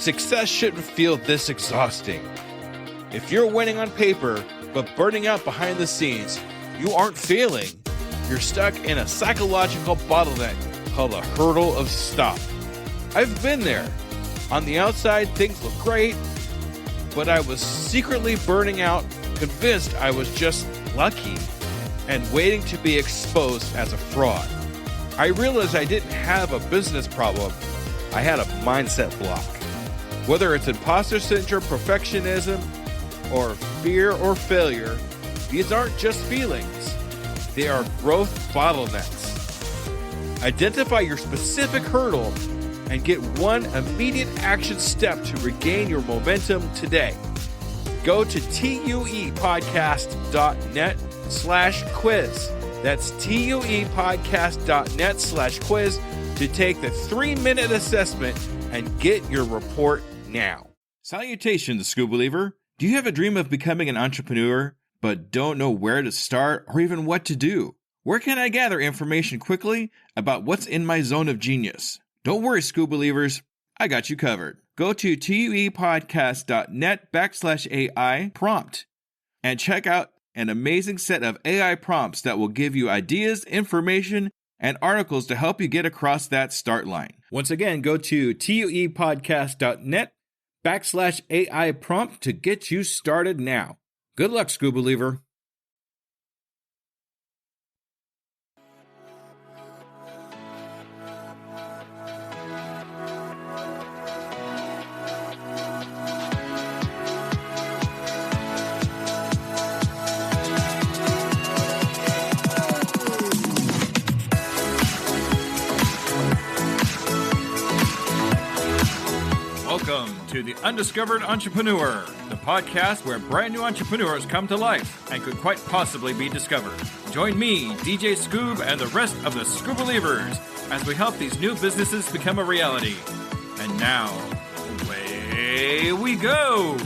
Success shouldn't feel this exhausting. If you're winning on paper, but burning out behind the scenes, you aren't failing. You're stuck in a psychological bottleneck called a hurdle of stop. I've been there. On the outside, things look great, but I was secretly burning out, convinced I was just lucky, and waiting to be exposed as a fraud. I realized I didn't have a business problem. I had a mindset block. Whether it's imposter syndrome, perfectionism, or fear or failure, these aren't just feelings. They are growth bottlenecks. Identify your specific hurdle and get one immediate action step to regain your momentum today. Go to tuepodcast.net/quiz. That's tuepodcast.net/quiz to take the 3-minute assessment and get your report now. Salutations, School Believer. Do you have a dream of becoming an entrepreneur, but don't know where to start or even what to do? Where can I gather information quickly about what's in my zone of genius? Don't worry, School Believers. I got you covered. Go to tuepodcast.net/AI prompt and check out an amazing set of AI prompts that will give you ideas, information, and articles to help you get across that start line. Once again, go to tuepodcast.net/AI prompt to get you started now. Good luck, School Believer. Welcome to The Undiscovered Entrepreneur, the podcast where brand new entrepreneurs come to life and could quite possibly be discovered. Join me, DJ Scoob, and the rest of the Scoob Believers as we help these new businesses become a reality. And now, away we go!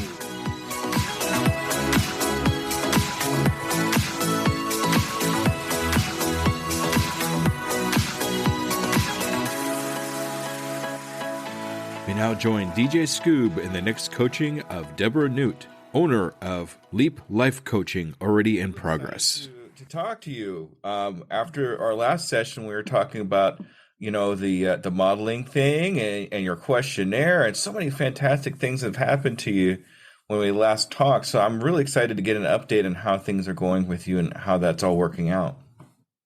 We now join DJ Scoob in the next coaching of Deborah Newt, owner of Leap Life Coaching, already in progress. To talk to you after our last session, we were talking about the modeling thing and your questionnaire, and so many fantastic things have happened to you when we last talked. So I'm really excited to get an update on how things are going with you and how that's all working out.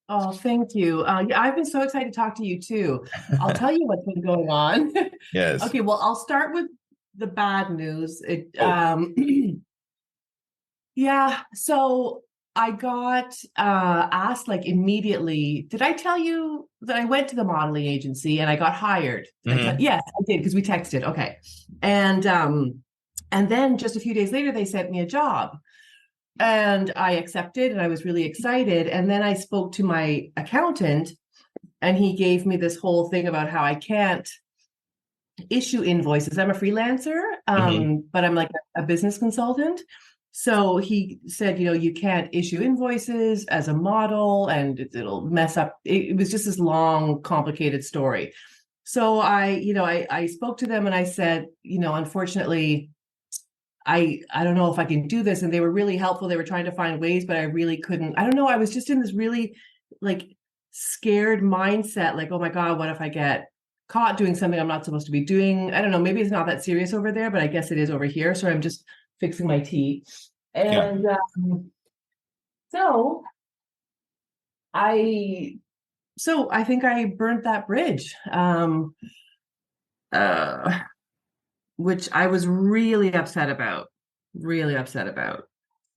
Oh, thank you. Yeah, I've been so excited to talk to you too. I'll tell you what's been going on. Yes. Okay, well, I'll start with the bad news. Yeah, so I got asked immediely, did I tell you that I went to the modeling agency and I got hired? Mm-hmm. Yes, I did, because we texted. Okay. And then just a few days later, they sent me a job. And I accepted, and I was really excited. And then I spoke to my accountant, and he gave me this whole thing about how I can't issue invoices. I'm a freelancer, but I'm like a business consultant. So he said, you can't issue invoices as a model, and it'll mess up. It was just this long, complicated story. So I spoke to them, and I said, unfortunately, I don't know if I can do this. And they were really helpful. They were trying to find ways, but I really couldn't. I don't know. I was just in this really scared mindset. Oh my God, what if I get caught doing something I'm not supposed to be doing? I don't know. Maybe it's not that serious over there, but I guess it is over here. So I'm just fixing my tea. And so I think I burnt that bridge. Which I was really upset about.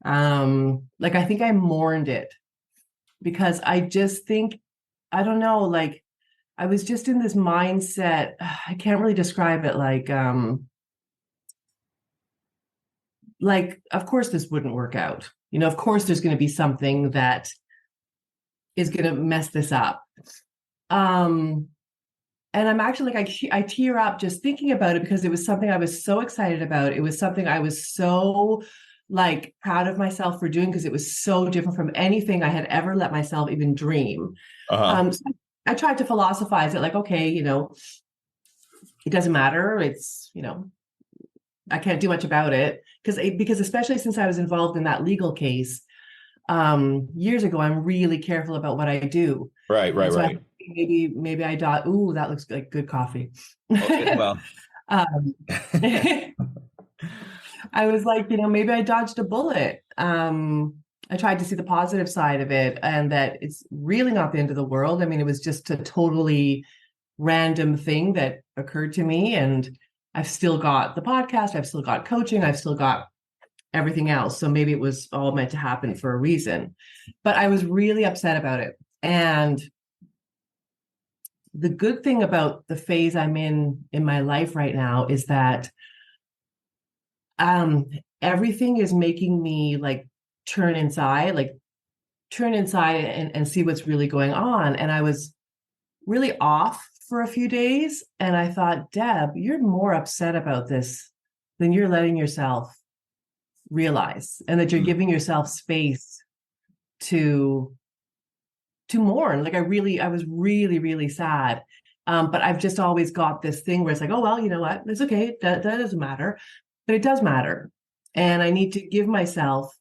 I think I mourned it, because I just think, I don't know, I was just in this mindset. I can't really describe it. Of course this wouldn't work out. Of course there's going to be something that is going to mess this up. And I'm actually I tear up just thinking about it, because it was something I was so excited about. It was something I was so proud of myself for doing, because it was so different from anything I had ever let myself even dream. So I tried to philosophize it, okay, it doesn't matter. It's, I can't do much about it because especially since I was involved in that legal case years ago, I'm really careful about what I do. Right, right, And so right. maybe I thought, ooh, that looks like good coffee. Well, um, I was like, maybe I dodged a bullet. I tried to see the positive side of it and that it's really not the end of the world. I mean, it was just a totally random thing that occurred to me. And I've still got the podcast, I've still got coaching, I've still got everything else. So maybe it was all meant to happen for a reason. But I was really upset about it. And the good thing about the phase I'm in my life right now is that um everything is making me like turn inside, and see what's really going on. And I was really off for a few days. And I thought, Deb, you're more upset about this than you're letting yourself realize, and that you're giving yourself space to mourn. Like I was really, really sad. But I've just always got this thing where it's like, oh, well, you know what? It's okay. That doesn't matter. But it does matter. And I need to give myself,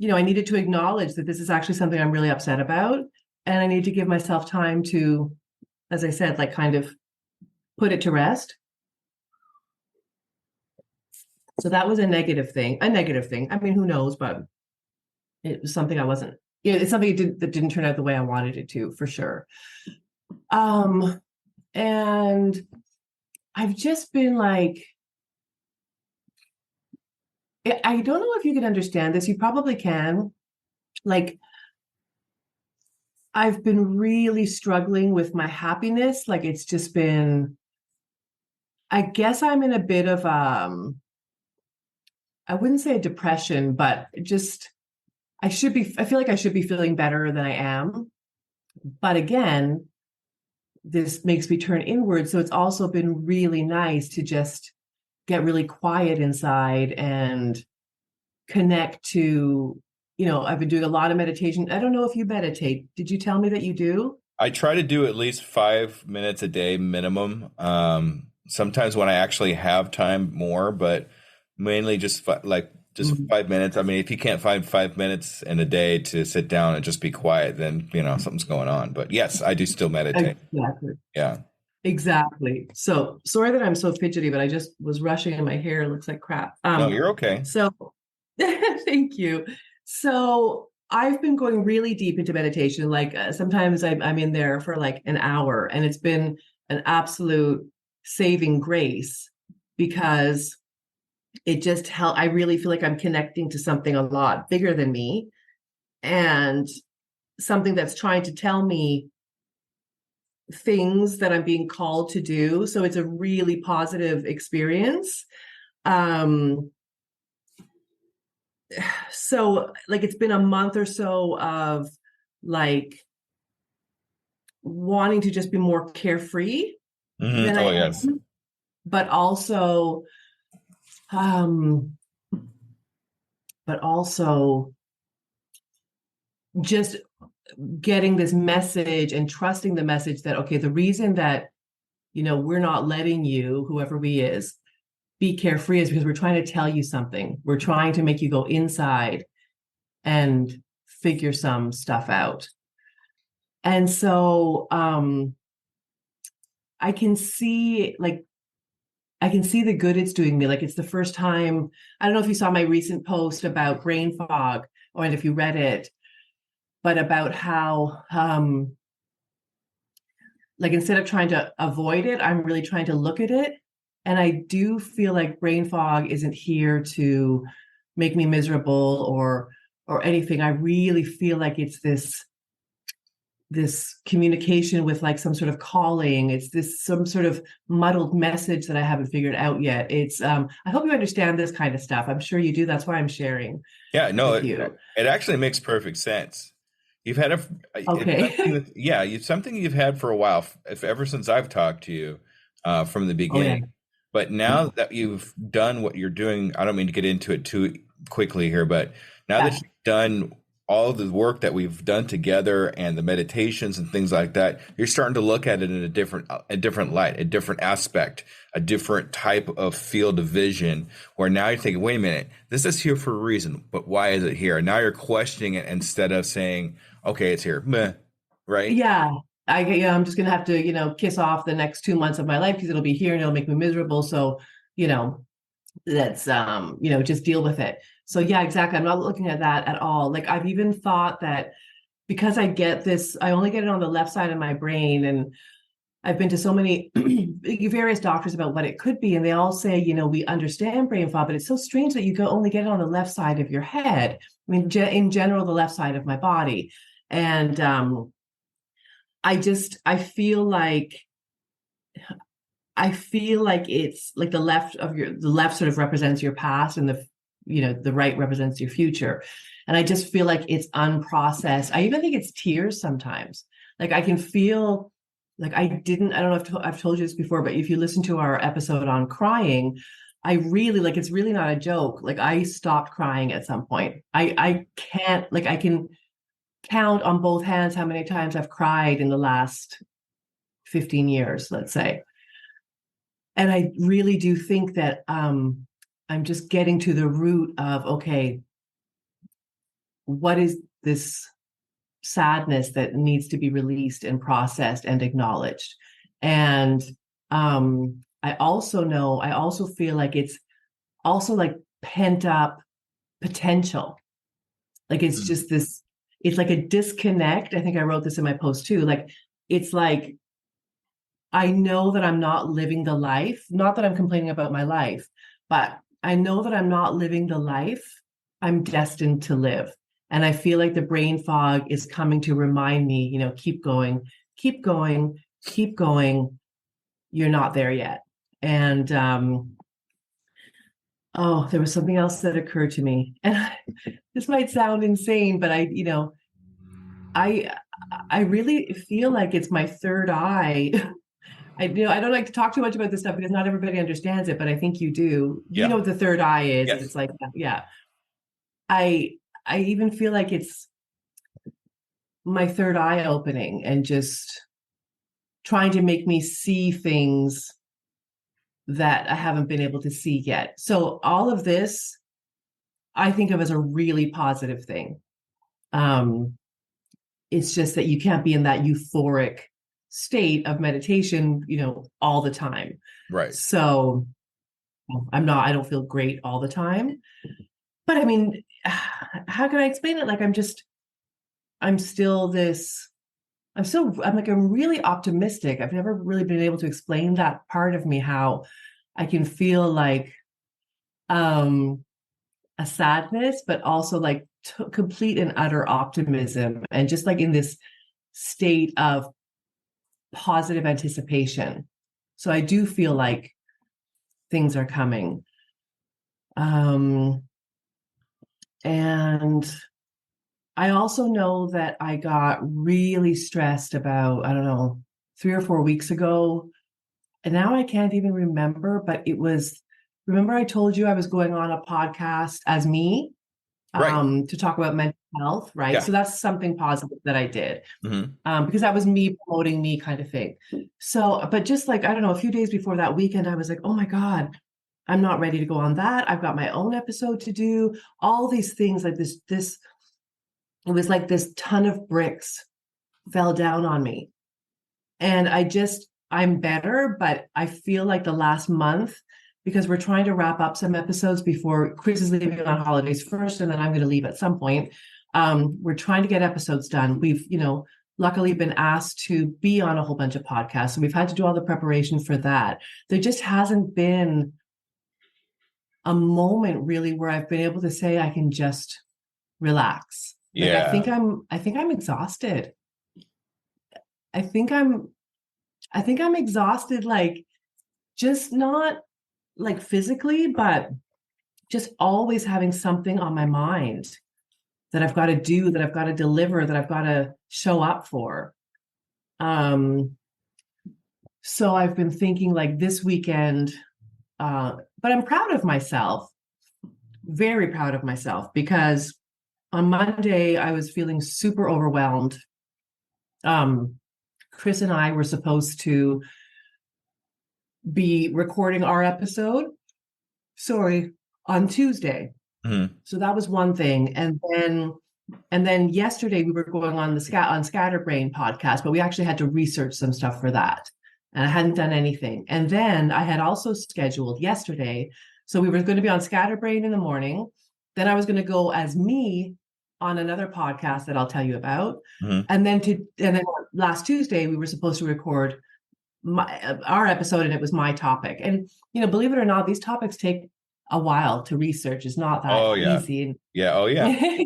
I needed to acknowledge that this is actually something I'm really upset about. And I need to give myself time to, as I said, like kind of put it to rest. So that was a negative thing. A negative thing. I mean, who knows? But it was something I wasn't. It's something that didn't turn out the way I wanted it to, for sure. And I've just been like, I don't know if you can understand this. You probably can. Like, I've been really struggling with my happiness. Like, it's just been, I guess I'm in a bit of, I wouldn't say a depression, but just, I feel like I should be feeling better than I am. But again, this makes me turn inward. So it's also been really nice to just get really quiet inside and connect to, I've been doing a lot of meditation. I don't know if you meditate. Did you tell me that you do? I try to do at least 5 minutes a day minimum. Sometimes when I actually have time, more, but mainly just 5 minutes. I mean, if you can't find 5 minutes in a day to sit down and just be quiet, then something's going on. But yes, I do still meditate. Exactly. Yeah. Exactly. So sorry that I'm so fidgety, but I just was rushing and my hair looks like crap. No, you're okay. So thank you. So I've been going really deep into meditation. Like sometimes I'm in there for like an hour, and it's been an absolute saving grace because it just helped. I really feel like I'm connecting to something a lot bigger than me, and something that's trying to tell me things that I'm being called to do. So it's a really positive experience. So like it's been a month or so of like wanting to just be more carefree than I yes. am, but also just getting this message and trusting the message that, okay, the reason that, we're not letting you, whoever we is, be carefree is because we're trying to tell you something. We're trying to make you go inside and figure some stuff out. And so I can see the good it's doing me. Like it's the first time, I don't know if you saw my recent post about brain fog or if you read it, but about how like instead of trying to avoid it, I'm really trying to look at it. And I do feel like brain fog isn't here to make me miserable or anything. I really feel like it's this communication with like some sort of calling. It's some sort of muddled message that I haven't figured out yet. It's I hope you understand this kind of stuff. I'm sure you do. That's why I'm sharing. Yeah, no, it actually makes perfect sense. You've had okay. it's something you've had for a while, ever since I've talked to you from the beginning. Oh, yeah. But now that you've done what you're doing, I don't mean to get into it too quickly here, but now that you've done all of the work that we've done together and the meditations and things like that, you're starting to look at it in a different light, a different aspect, a different type of field of vision, where now you're thinking, wait a minute, this is here for a reason, but why is it here? And now you're questioning it instead of saying, okay, it's here. Meh, right? Yeah. I'm just gonna have to, kiss off the next 2 months of my life because it'll be here and it'll make me miserable. So, you know, that's just deal with it. So yeah, exactly. I'm not looking at that at all. Like I've even thought that because I get this, I only get it on the left side of my brain, and I've been to so many various doctors about what it could be, and they all say, we understand brain fog, but it's so strange that you only get it on the left side of your head. I mean, in general, the left side of my body, and I feel like it's like the left sort of represents your past, and the right represents your future. And I just feel like it's unprocessed. I even think it's tears sometimes. Like I can feel like I don't know if I've told you this before, but if you listen to our episode on crying, I really like, it's really not a joke. Like I stopped crying at some point. I can't, like I can count on both hands how many times I've cried in the last 15 years, let's say. And I really do think that I'm just getting to the root of, okay, what is this sadness that needs to be released and processed and acknowledged? And I also feel like it's also like pent up potential. Like it's just this, it's like a disconnect. I think I wrote this in my post too. Like, it's like, I know that I'm not living the life, not that I'm complaining about my life, but I know that I'm not living the life I'm destined to live. And I feel like the brain fog is coming to remind me, keep going, keep going, keep going. You're not there yet. And there was something else that occurred to me. And this might sound insane, but I really feel like it's my third eye. I don't like to talk too much about this stuff because not everybody understands it, but I think you do. Yeah. You know what the third eye is? Yes. It's like, yeah. I even feel like it's my third eye opening and just trying to make me see things that I haven't been able to see yet. So all of this, I think of as a really positive thing. It's just that you can't be in that euphoric state of meditation, all the time. Right. So I don't feel great all the time, but I mean, how can I explain it? Like, I'm really optimistic. I've never really been able to explain that part of me, how I can feel like, a sadness, but also like complete and utter optimism, and just like in this state of positive anticipation. So I do feel like things are coming. And I also know that I got really stressed about, I don't know, 3 or 4 weeks ago. And now I can't even remember, but remember I told you I was going on a podcast as me, Right. to talk about mental health, right? Yeah. So that's something positive that I did, Mm-hmm. because that was me promoting me kind of thing. So, but just like, I don't know, a few days before that weekend, I was like, oh my God, I'm not ready to go on that. I've got my own episode to do, all these things like this, it was like this ton of bricks fell down on me. And I'm better, but I feel like the last month, because we're trying to wrap up some episodes before Chris is leaving on holidays first, and then I'm going to leave at some point. We're trying to get episodes done. We've, luckily been asked to be on a whole bunch of podcasts, and we've had to do all the preparation for that. There just hasn't been a moment really where I've been able to say I can just relax. Like, Yeah. I think I'm exhausted. I think I'm exhausted, like, just not like physically, but just always having something on my mind that I've got to do, that I've got to deliver, that I've got to show up for. So I've been thinking like this weekend, but I'm proud of myself, very proud of myself, because on Monday, I was feeling super overwhelmed. Chris and I were supposed to be recording our episode, on Tuesday. Mhm. So that was one thing. And then yesterday we were going on on Scatterbrain podcast, but we actually had to research some stuff for that. And I hadn't done anything. And then I had also scheduled yesterday. So we were going to be on Scatterbrain in the morning. Then I was going to go as me on another podcast that I'll tell you about. Mhm. And then last Tuesday we were supposed to record our episode, and it was my topic. And believe it or not, these topics take a while to research. It's not that easy. Yeah. Oh yeah.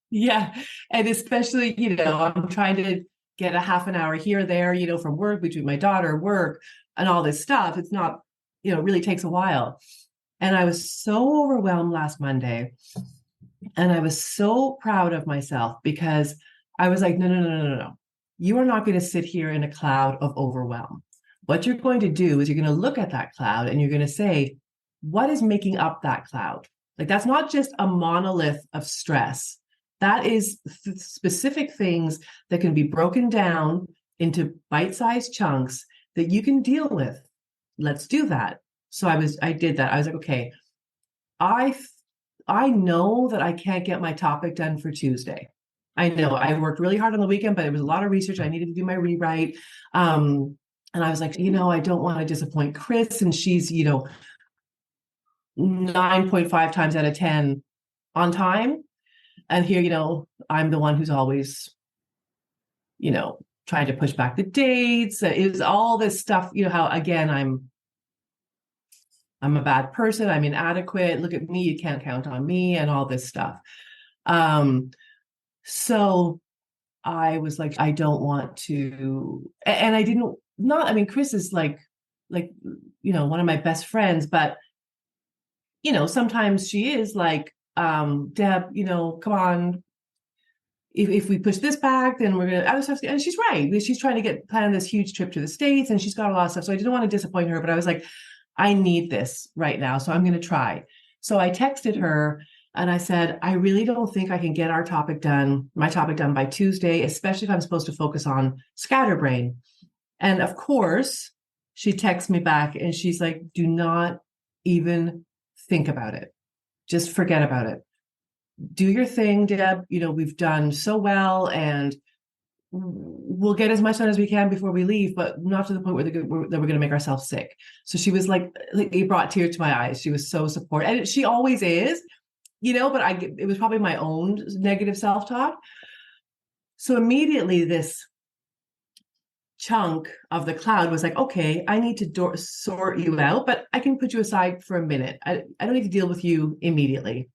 Yeah. And especially, I'm trying to get a half an hour here or there, from work, between my daughter, work, and all this stuff. It's not, it really takes a while. And I was so overwhelmed last Monday. And I was so proud of myself because I was like, no. You are not going to sit here in a cloud of overwhelm. What you're going to do is you're going to look at that cloud and you're going to say, what is making up that cloud? Like, that's not just a monolith of stress. That is specific things that can be broken down into bite-sized chunks that you can deal with. Let's do that. So I did that. I was like, okay, I know that I can't get my topic done for Tuesday. I know I worked really hard on the weekend, but it was a lot of research. I needed to do my rewrite. And I was like, I don't want to disappoint Chris. And she's, 9.5 times out of 10 on time. And here, I'm the one who's always, trying to push back the dates. It was all this stuff, how, again, I'm a bad person. I'm inadequate. Look at me. You can't count on me, and all this stuff. So I was like, I don't want to, and I didn't, Chris is like, one of my best friends, but, sometimes she is like, Deb, come on. If we push this back, then we're going to, and she's right. She's trying to plan this huge trip to the States, and she's got a lot of stuff. So I didn't want to disappoint her, but I was like, I need this right now. So I'm going to try. So I texted her and I said, I really don't think I can get my topic done by Tuesday, especially if I'm supposed to focus on Scatterbrain. And of course, she texts me back and she's like, do not even think about it. Just forget about it. Do your thing, Deb. We've done so well, and we'll get as much done as we can before we leave, but not to the point where we're going to make ourselves sick. So she was like, it brought tears to my eyes. She was so supportive, and she always is, but it was probably my own negative self-talk. So immediately this chunk of the cloud was like, okay, I need to sort you out, but I can put you aside for a minute. I don't need to deal with you immediately.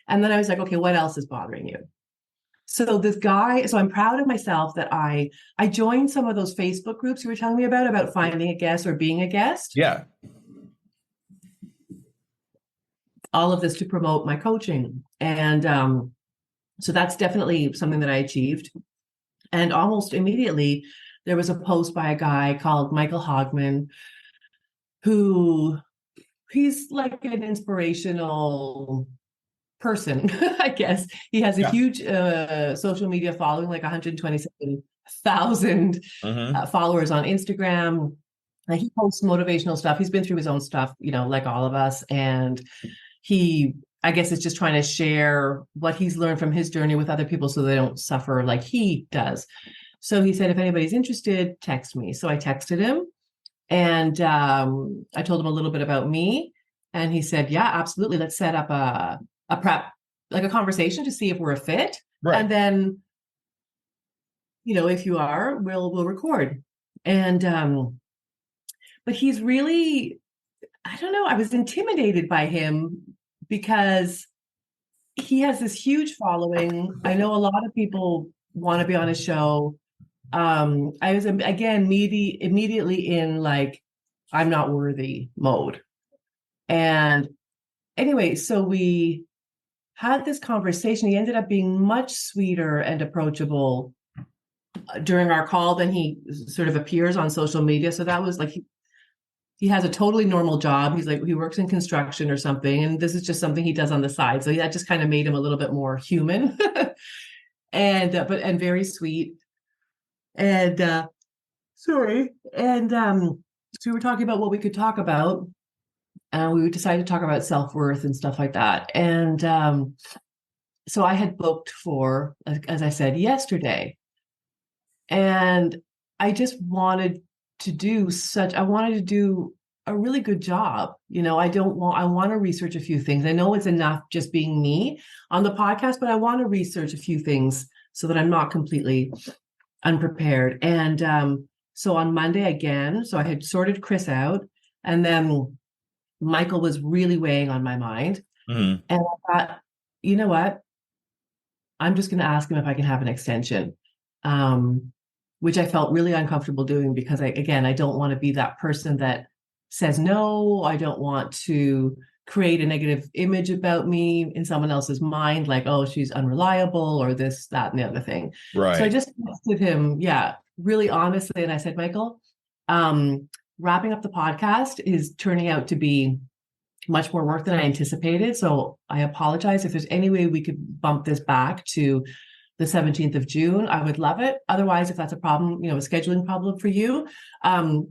And then I was like, okay, what else is bothering you? So I'm proud of myself that I joined some of those Facebook groups you were telling me about finding a guest or being a guest. Yeah. All of this to promote my coaching. And so that's definitely something that I achieved. And almost immediately, there was a post by a guy called Michael Hogman, he's like an inspirational person, I guess. He has a huge social media following, like 127,000 followers on Instagram. He posts motivational stuff. He's been through his own stuff, like all of us. And I guess, is just trying to share what he's learned from his journey with other people so they don't suffer like he does. So he said, if anybody's interested, text me. So I texted him, and I told him a little bit about me. And he said, yeah, absolutely. Let's set up a prep, like a conversation to see if we're a fit. Right. And then, if you are, we'll record. And, but he's really, I don't know, I was intimidated by him because he has this huge following. I know a lot of people want to be on his show. I was, again, immediately in like, I'm not worthy mode. And anyway, so we had this conversation. He ended up being much sweeter and approachable during our call than he sort of appears on social media. So that was like, he has a totally normal job. He's like, he works in construction or something. And this is just something he does on the side. So that just kind of made him a little bit more human and very sweet. And sorry. And so we were talking about what we could talk about. We decided to talk about self-worth and stuff like that. And so I had booked for, as I said, yesterday. And I just wanted to do a really good job. I want to research a few things. I know it's enough just being me on the podcast, but I want to research a few things so that I'm not completely unprepared. And so on Monday again, so I had sorted Chris out, and then Michael was really weighing on my mind. Mm-hmm. And I thought, you know what? I'm just going to ask him if I can have an extension, which I felt really uncomfortable doing because I don't want to be that person that says no. I don't want to create a negative image about me in someone else's mind, like, oh, she's unreliable or this, that, and the other thing. Right. So I just texted him, really honestly. And I said, Michael, wrapping up the podcast is turning out to be much more work than I anticipated. So I apologize. If there's any way we could bump this back to the 17th of June, I would love it. Otherwise, if that's a problem, a scheduling problem for you,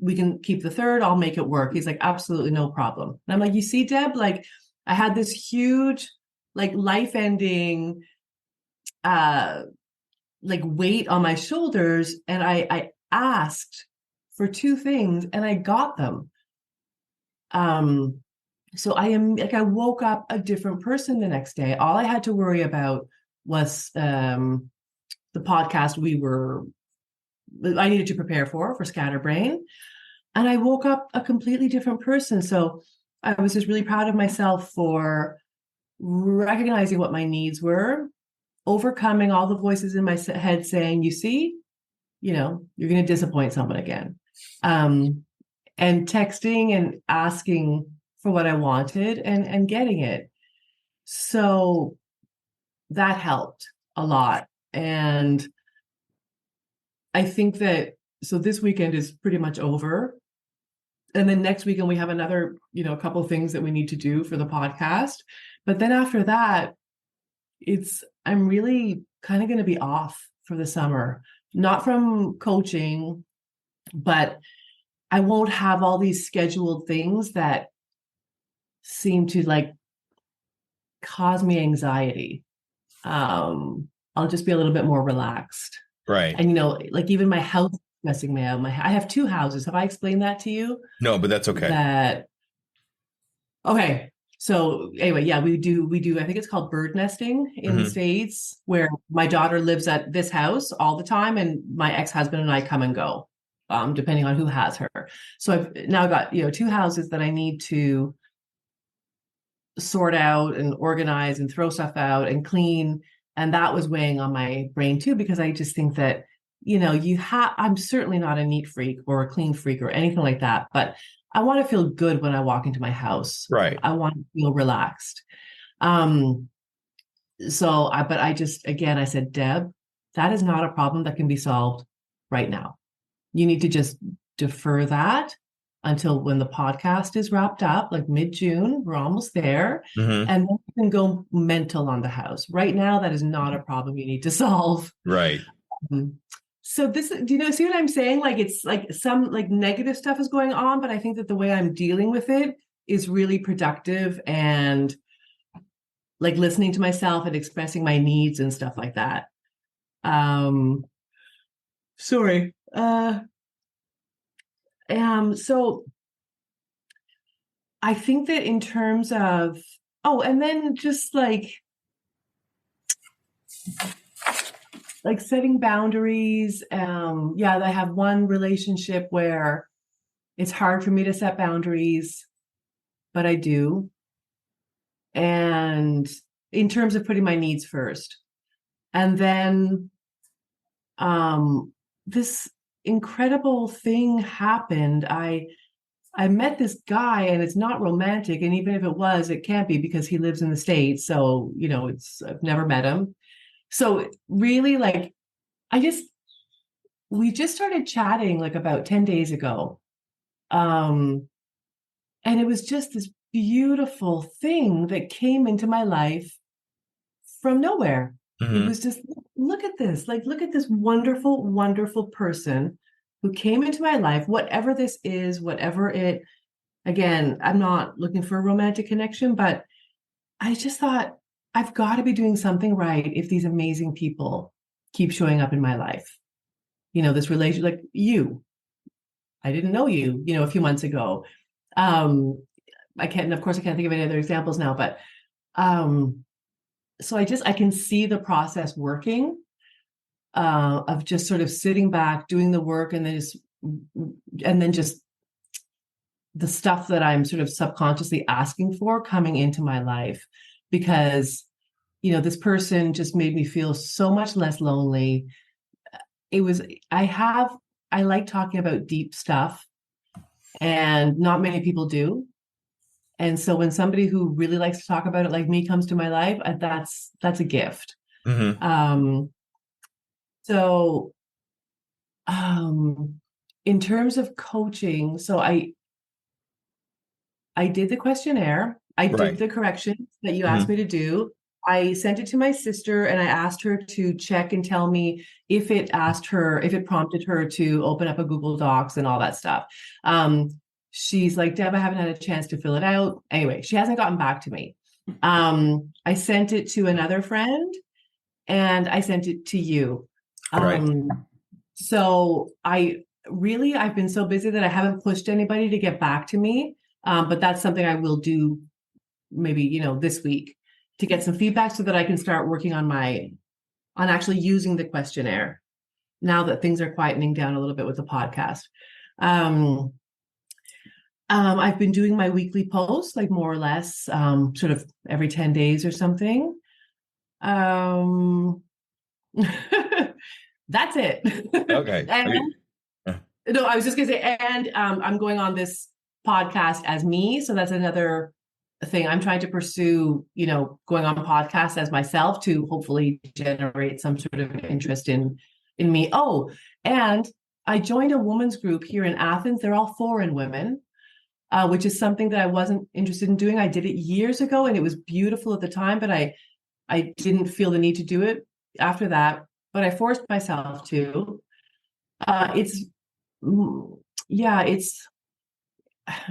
we can keep the 3rd. I'll make it work. He's like, absolutely no problem. And I'm like, you see, Deb, like I had this huge, like life-ending, like weight on my shoulders. And I asked for 2 things and I got them. So I woke up a different person the next day. All I had to worry about was the podcast I needed to prepare for Scatterbrain. And I woke up a completely different person. So I was just really proud of myself for recognizing what my needs were, overcoming all the voices in my head saying, you see, you're going to disappoint someone again. And texting and asking for what I wanted and getting it. So that helped a lot. And I think that, so this weekend is pretty much over. And then next weekend we have another, a couple of things that we need to do for the podcast. But then after that, I'm really kind of going to be off for the summer, not from coaching, but I won't have all these scheduled things that seem to like cause me anxiety. I'll just be a little bit more relaxed. Right. And, like even my health is messing me out. I have 2 houses. Have I explained that to you? No, but that's okay. Okay. So anyway, we do, I think it's called bird nesting in the States, where my daughter lives at this house all the time and my ex-husband and I come and go, depending on who has her. So I've now got, 2 houses that I need to sort out and organize and throw stuff out and clean. And that was weighing on my brain too, because I just think that, I'm certainly not a neat freak or a clean freak or anything like that, but I want to feel good when I walk into my house. Right. I want to feel relaxed. But I just, again, I said, Deb, that is not a problem that can be solved right now. You need to just defer that until when the podcast is wrapped up, like mid-June. We're almost there. And then you can go mental on the house. Right now, that is not a problem you need to solve. Right. So this, do you see what I'm saying? Like, it's like some like negative stuff is going on, but I think that the way I'm dealing with it is really productive and like listening to myself and expressing my needs and stuff like that. Sorry. So I think that in terms of, and then just like setting boundaries. I have one relationship where it's hard for me to set boundaries, but I do. And in terms of putting my needs first. And then this incredible thing happened. I met this guy, and it's not romantic. And even if it was, it can't be because he lives in the States. So, I've never met him. So really, like, we just started chatting like about 10 days ago. And it was just this beautiful thing that came into my life from nowhere. It Mm-hmm. was just, look at this, like, look at this wonderful, wonderful person who came into my life, whatever this is, whatever it, again, I'm not looking for a romantic connection, but I just thought, I've got to be doing something right if these amazing people keep showing up in my life. This relation, like you, I didn't know you, a few months ago. Um, of course, I can't think of any other examples now, but um, so I can see the process working, of just sort of sitting back, doing the work, and then just the stuff that I'm sort of subconsciously asking for coming into my life, because this person just made me feel so much less lonely. It was I like talking about deep stuff, and not many people do. And so when somebody who really likes to talk about it like me comes to my life, that's a gift. Mm-hmm. Um, so um, in terms of coaching, so I did the questionnaire. I did Right. the corrections that you asked Mm-hmm. me to do. I sent it to my sister and I asked her to check and tell me if it prompted her to open up a Google Docs and all that stuff. Um, she's like, Deb, I haven't had a chance to fill it out. Anyway, she hasn't gotten back to me. I sent it to another friend and I sent it to you. Right. So I've been so busy that I haven't pushed anybody to get back to me. But that's something I will do maybe, this week, to get some feedback so that I can start working on actually using the questionnaire now that things are quietening down a little bit with the podcast. Um, I've been doing my weekly posts, like more or less, sort of every 10 days or something. Um, that's it. Okay. And no, I was just gonna say, and I'm going on this podcast as me, so that's another thing I'm trying to pursue. Going on podcasts as myself to hopefully generate some sort of interest in me. Oh, and I joined a women's group here in Athens. They're all foreign women, which is something that I wasn't interested in doing. I did it years ago, and it was beautiful at the time, but I didn't feel the need to do it after that. But I forced myself to. It's yeah,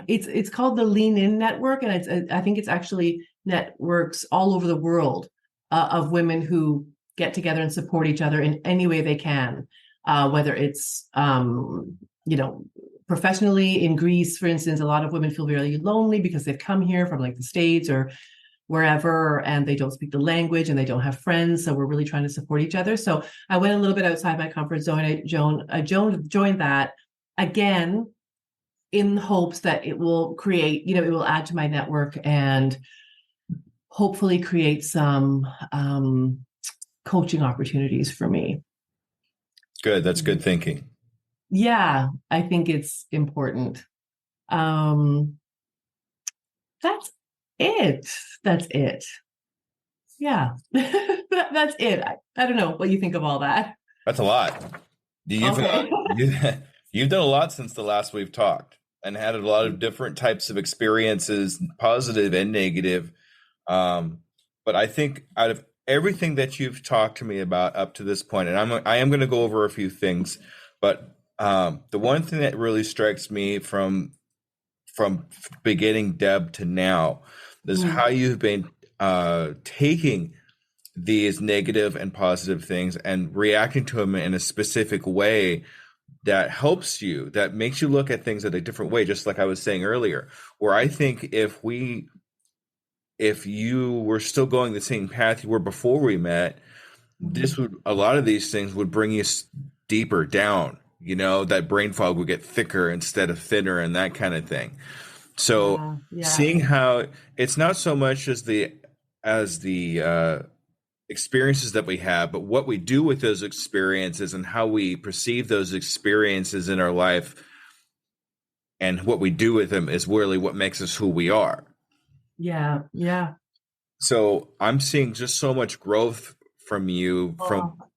it's called the Lean In Network, and I think it's actually networks all over the world, of women who get together and support each other in any way they can, whether it's professionally. In Greece, for instance, a lot of women feel very lonely because they've come here from like the States or wherever, and they don't speak the language and they don't have friends. So we're really trying to support each other. So I went a little bit outside my comfort zone. I joined that again in hopes that it will create, it will add to my network and hopefully create some coaching opportunities for me. Good. That's good thinking. Yeah, I think it's important. Um, that's it. That's it. Yeah, that's it. I don't know what you think of all that. That's a lot. You've Okay. you've done a lot since the last we've talked, and had a lot of different types of experiences, positive and negative. But I think out of everything that you've talked to me about up to this point, and I am going to go over a few things, but the one thing that really strikes me from beginning Deb to now is how you've been taking these negative and positive things and reacting to them in a specific way that helps you, that makes you look at things in a different way, just like I was saying earlier, where I think if you were still going the same path you were before we met, a lot of these things would bring you deeper down, that brain fog would get thicker instead of thinner and that kind of thing. So Yeah. seeing how it's not so much as the experiences that we have, but what we do with those experiences and how we perceive those experiences in our life and what we do with them is really what makes us who we are. Yeah. Yeah. So I'm seeing just so much growth from you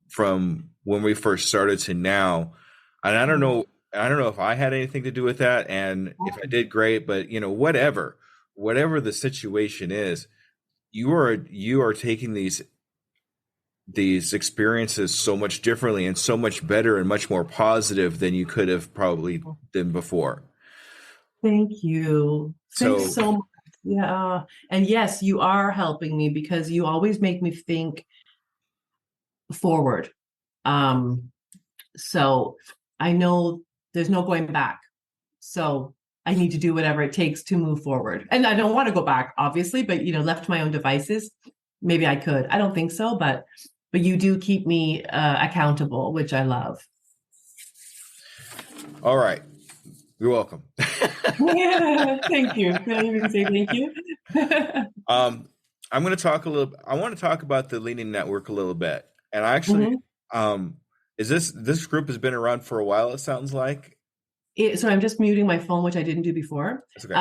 from when we first started to now. And I don't know I don't know if I had anything to do with that, and if I did, great. But whatever the situation is, you are taking these experiences so much differently and so much better and much more positive than you could have probably done before. Thank you. Thanks So, so much. Yeah. And yes, you are helping me because you always make me think forward. Um, so I know there's no going back. So I need to do whatever it takes to move forward. And I don't want to go back, obviously, but left to my own devices, maybe I could. I don't think so, but you do keep me accountable, which I love. all right, you're welcome. Yeah, thank you. Can I even say thank you? I'm going to talk a little. I want to talk about the Leaning Network a little bit, and I actually, Mhm. is this group has been around for a while? It sounds like. So I'm just muting my phone, which I didn't do before. That's okay.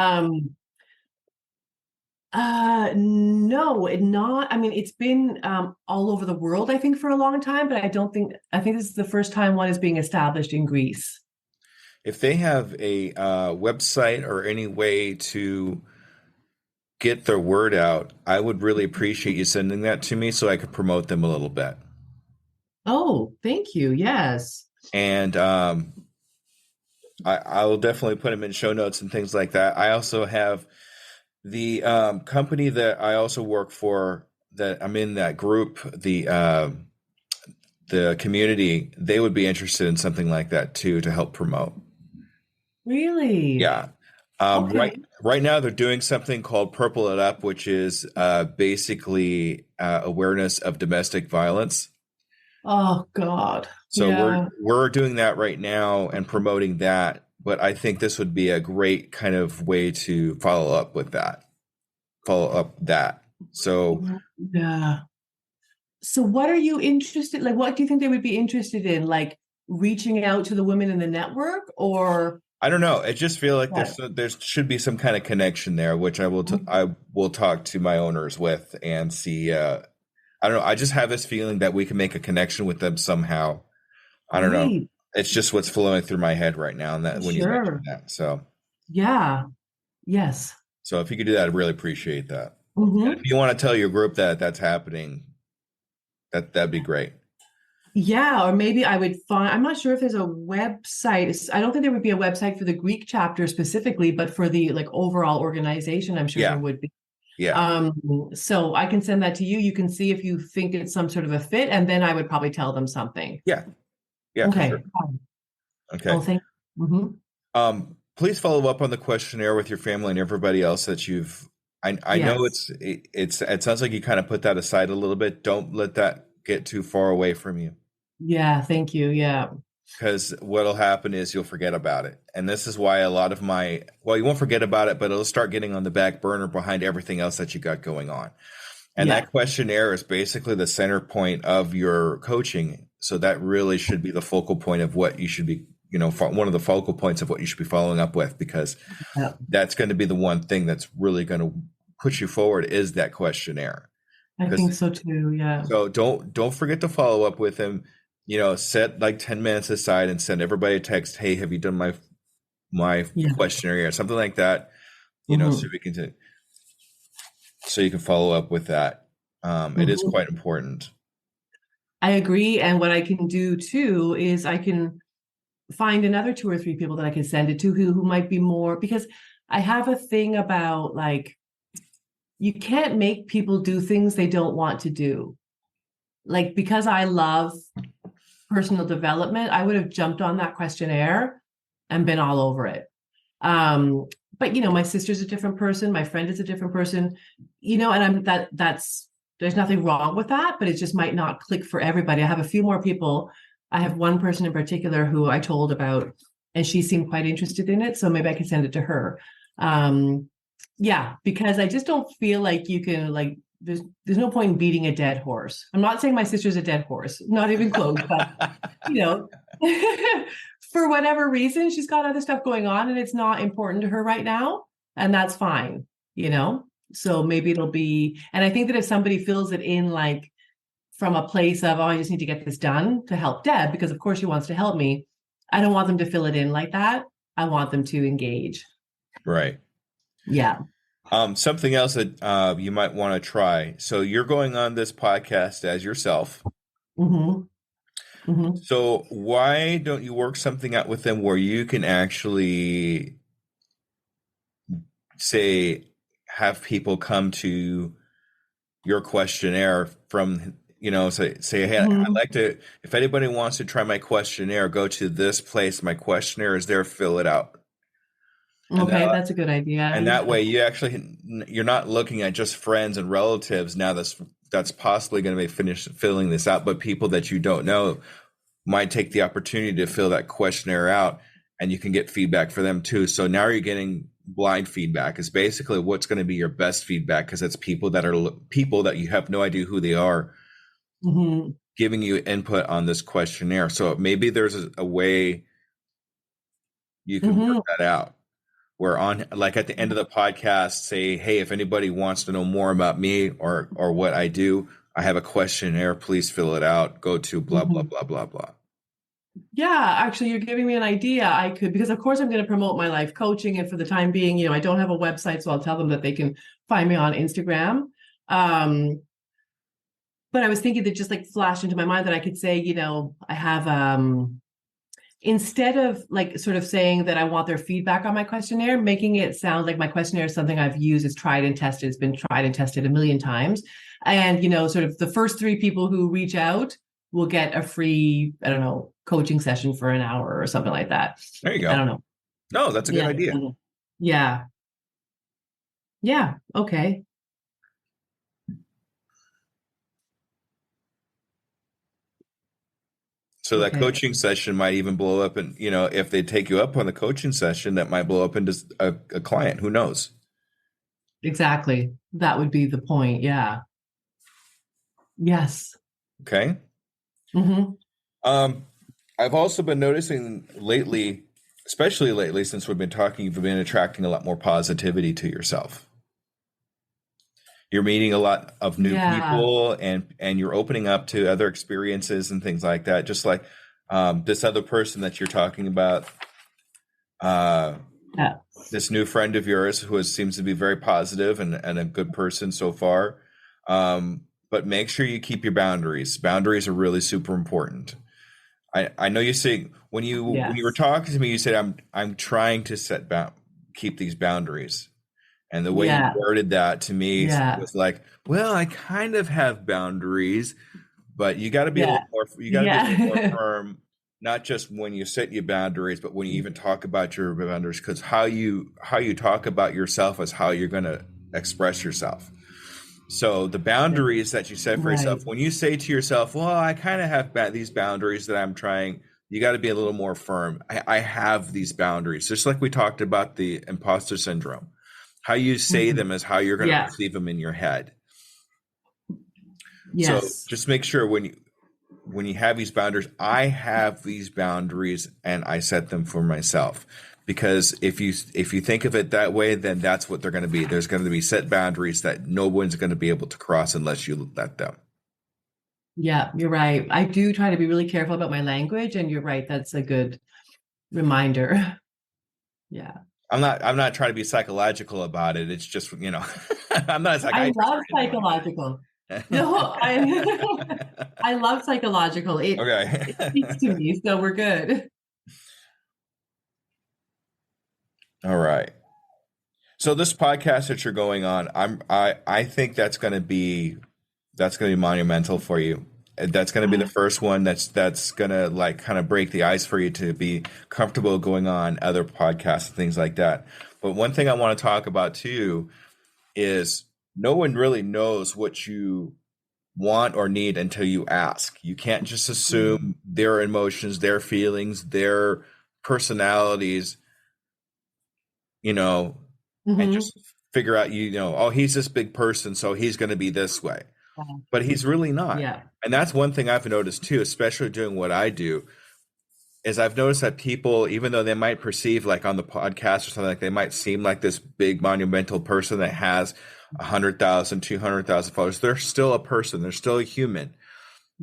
No, not. I mean, it's been all over the world, I think, for a long time, but I think this is the first time one is being established in Greece. If they have a website or any way to get their word out, I would really appreciate you sending that to me so I could promote them a little bit. Oh, thank you. Yes. And I will definitely put them in show notes and things like that. I also have the company that I also work for, that I'm in that group, the community. They would be interested in something like that too, to help promote. Really? Yeah. Okay. Right now they're doing something called Purple It Up, which is basically awareness of domestic violence. Oh, God. So Yeah. we're doing that right now and promoting that, but I think this would be a great kind of way to follow up with that. Follow up that. So Yeah. So what are you interested, like, what do you think they would be interested in? Like reaching out to the women in the network or I don't know. I just feel like what? there should be some kind of connection there, which I will talk to my owners with and see. I don't know. I just have this feeling that we can make a connection with them somehow. I don't know. Great. It's just what's flowing through my head right now, and that when you mentioned Sure. that, so Yeah. Yes. if you could do that, I'd really appreciate that. And if Hmm. you want to tell your group that that's happening, that'd be great. Yeah, or maybe I would find, I'm not sure if there's a website. I don't think there would be a website for the Greek chapter specifically, but for the like overall organization, I'm sure there Yeah, would be. yeah, So I can send that to you. You can see if you think it's some sort of a fit, and then I would probably tell them something. yeah, yeah, for Okay. sure. Okay. Oh, thank you. Please follow up on the questionnaire with your family and everybody else that you've. I know Yes. it sounds like you kind of put that aside a little bit. Don't let that get too far away from you, Yeah, thank you. Yeah. because what'll happen is you'll forget about it. And this is why a lot of you won't forget about it, but it'll start getting on the back burner behind everything else that you got going on. And Yeah. that questionnaire is basically the center point of your coaching. So that really should be the focal point of what you should be, one of the focal points of what you should be following up with, because Yeah. that's going to be the one thing that's really going to push you forward, is that questionnaire. I think so too. Yeah. So don't forget to follow up with him. Set like 10 minutes aside and send everybody a text. Hey, have you done my Yeah. questionnaire or something like that? Hmm. So you can follow up with that. It is Hmm. quite important. I agree. And what I can do too is I can find another two or three people that I can send it to who might be more, because I have a thing about like you can't make people do things they don't want to do. Like because I love personal development, I would have jumped on that questionnaire and been all over it. Um, but my sister's a different person, my friend is a different person, and that's there's nothing wrong with that, but it just might not click for everybody. I have a few more people. I have one person in particular who I told about, and she seemed quite interested in it. So maybe I could send it to her. Yeah, because I just don't feel like you can like there's no point in beating a dead horse. I'm not saying my sister's a dead horse, not even close, but you know, for whatever reason, she's got other stuff going on and it's not important to her right now. And that's fine. So maybe it'll be, and I think that if somebody fills it in like from a place of, oh, I just need to get this done to help Deb, because of course she wants to help me. I don't want them to fill it in like that. I want them to engage. Right. Yeah. Something else that you might want to try. So you're going on this podcast as yourself. Mm-hmm. Mm-hmm. So why don't you work something out with them where you can actually say, have people come to your questionnaire from, say, hey, I'd Mm-hmm. like to, if anybody wants to try my questionnaire, go to this place. My questionnaire is there, fill it out. And that, Okay, that's a good idea. and that way you're not looking at just friends and relatives now that's possibly going to be finished filling this out, but people that you don't know might take the opportunity to fill that questionnaire out, and you can get feedback for them too. So now you're getting blind feedback is basically what's going to be your best feedback, because it's people that you have no idea who they are Mm-hmm. giving you input on this questionnaire. So maybe there's a way you can Mm-hmm. work that out, where on, like, at the end of the podcast, say, hey, if anybody wants to know more about me or what I do, I have a questionnaire, please fill it out, go to blah blah Mm-hmm. blah blah blah. Yeah, actually, you're giving me an idea. I could, because of course I'm going to promote my life coaching, and for the time being, I don't have a website, so I'll tell them that they can find me on Instagram. Um, but I was thinking that just like flashed into my mind that I could say, I have instead of like sort of saying that I want their feedback on my questionnaire, making it sound like my questionnaire is something I've used, is tried and tested, it's been tried and tested a million times. And, sort of the first 3 people who reach out will get a free, I don't know, coaching session for an hour or something like that. There you I go. don't know. No, that's a good Yeah. idea. Yeah. Yeah. Okay. So that Okay. coaching session might even blow up, and if they take you up on the coaching session, that might blow up into a client. Who knows? Exactly. That would be the point. Yeah. Yes. Okay. Mm-hmm. Um, I've also been noticing lately, especially lately, since we've been talking, you've been attracting a lot more positivity to yourself. You're meeting a lot of new Yeah. people, and you're opening up to other experiences and things like that. Just like this other person that you're talking about, uh, Yeah. this new friend of yours seems to be very positive and a good person so far. But make sure you keep your boundaries. Boundaries are really super important. I know you say when you were Yes. talking to me, you said I'm trying to keep these boundaries. And the way you Yeah. worded that to me Yeah. was like, well, I kind of have boundaries, but you got to be a Yeah. little more, you got to be a little more Yeah. firm, not just when you set your boundaries, but when you even talk about your boundaries, because how you talk about yourself is how you're going to express yourself. So the boundaries that you set for yourself, Right. when you say to yourself, well, I kind of have these boundaries that I'm trying, you got to be a little more firm. I have these boundaries, just like we talked about the imposter syndrome. How you say Mhm. them is how you're going to Yeah. perceive them in your head. So Yes. just make sure when you have these boundaries, I have these boundaries and I set them for myself. Because if you think of it that way, then that's what they're going to be. There's going to be set boundaries that no one's going to be able to cross unless you let them. Yeah, you're right. I do try to be really careful about my language, and you're right. That's a good reminder. Yeah. I'm not trying to be psychological about it. It's just, I'm not a I psychiatrist love or psychological. No, anything. I love psychological. It speaks to Okay. me, so we're good. All right. So this podcast that you're going on, I think that's going to be monumental for you. That's going to be the first one that's going to like kind of break the ice for you to be comfortable going on other podcasts and things like that. But one thing I want to talk about too is no one really knows what you want or need until you ask. You can't just assume their emotions, their feelings, their personalities, you know, and Mm-hmm. just figure out, oh, he's this big person, so he's going to be this way. But he's really not. Yeah. And that's one thing I've noticed too, especially doing what I do, is I've noticed that people, even though they might perceive like on the podcast or something, like they might seem like this big monumental person that has 100,000, 200,000 followers, they're still a person. They're still a human.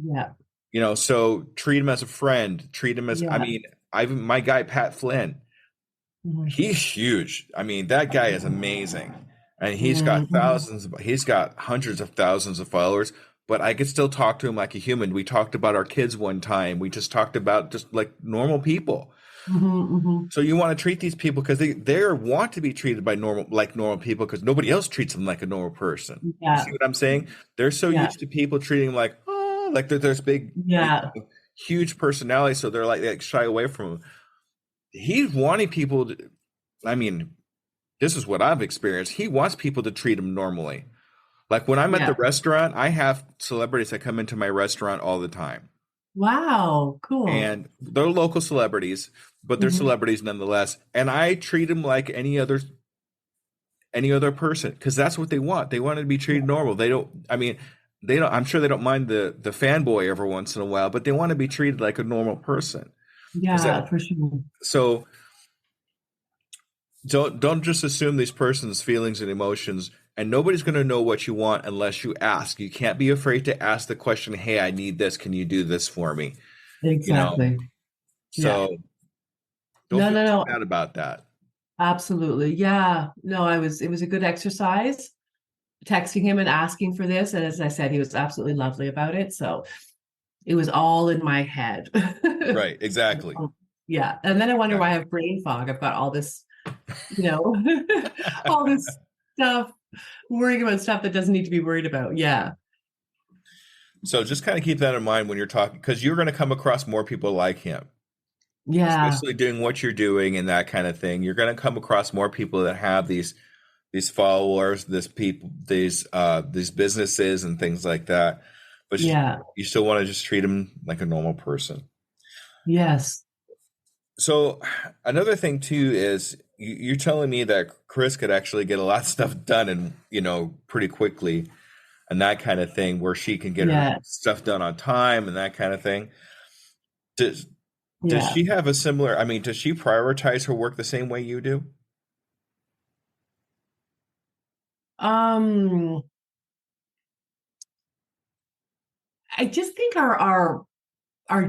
Yeah. So treat them as a friend. Treat them as, I Yeah. mean, my guy, Pat Flynn, Mhm. he's huge. I mean, that guy is amazing. And Mhm. he's got hundreds of thousands of followers, but I could still talk to him like a human. We talked about our kids one time. We just talked about just like normal people. Mhm. Mhm. So you want to treat these people because they want to be treated by normal people because nobody else treats them like a normal person. You see Yeah. what I'm saying? They're so Yeah. used to people treating them like, oh, like there's big, Yeah. huge personality, so they're like shy away from him. He's wanting people to, I mean, this is what I've experienced. He wants people to treat him normally. Like when I'm at the Yeah. restaurant, I have celebrities that come into my restaurant all the time. Wow. Cool. And they're local celebrities, but they're Mhm. celebrities nonetheless. And I treat them like any other person because that's what they want. They want to be treated normal. They don't. I mean, they don't. I'm sure they don't mind the fanboy every once in a while, but they want to be treated like a normal person. Because that, Yeah, for sure. so don't just assume these person's feelings and emotions. And nobody's going to know what you want unless you ask. You can't be afraid to ask the question, "Hey, I need this. Can you do this for me?" You know. Exactly. Yeah. So don't No, feel no, too no. bad about that. Absolutely. Yeah. No, it was a good exercise texting him and asking for this. And as I said, he was absolutely lovely about it. So it was all in my head. Right. Exactly. Yeah. And then I wonder Yeah. why I have brain fog. I've got all this, you know, all this stuff, worrying about stuff that doesn't need to be worried about. Yeah. So just kind of keep that in mind when you're talking, because you're going to come across more people like him, Yeah. especially doing what you're doing and that kind of thing. You're going to come across more people that have these followers, these businesses and things like that. But Yeah. you still want to just treat them like a normal person. Yes. So another thing too is you're telling me that Chris could actually get a lot of stuff done and pretty quickly and that kind of thing, where she can get her Yeah. stuff done on time and that kind of thing. Does does Yeah. she have a similar? I mean, does she prioritize her work the same way you do? Um, I just think our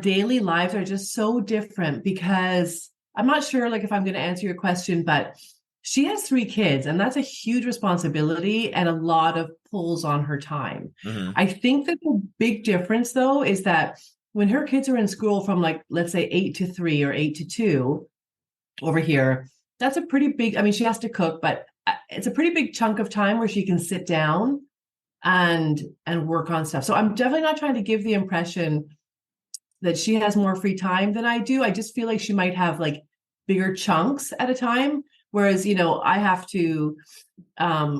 daily lives are just so different because I'm not sure like if I'm going to answer your question, but she has three kids and that's a huge responsibility and a lot of pulls on her time. Hmm. I think that the big difference though is that when her kids are in school from like let's say 8 to 3 or 8 to 2 over here, that's a pretty big, I mean she has to cook, but it's a pretty big chunk of time where she can sit down and work on stuff. So I'm definitely not trying to give the impression that she has more free time than I do. I just feel like she might have like bigger chunks at a time. Whereas, I have to, I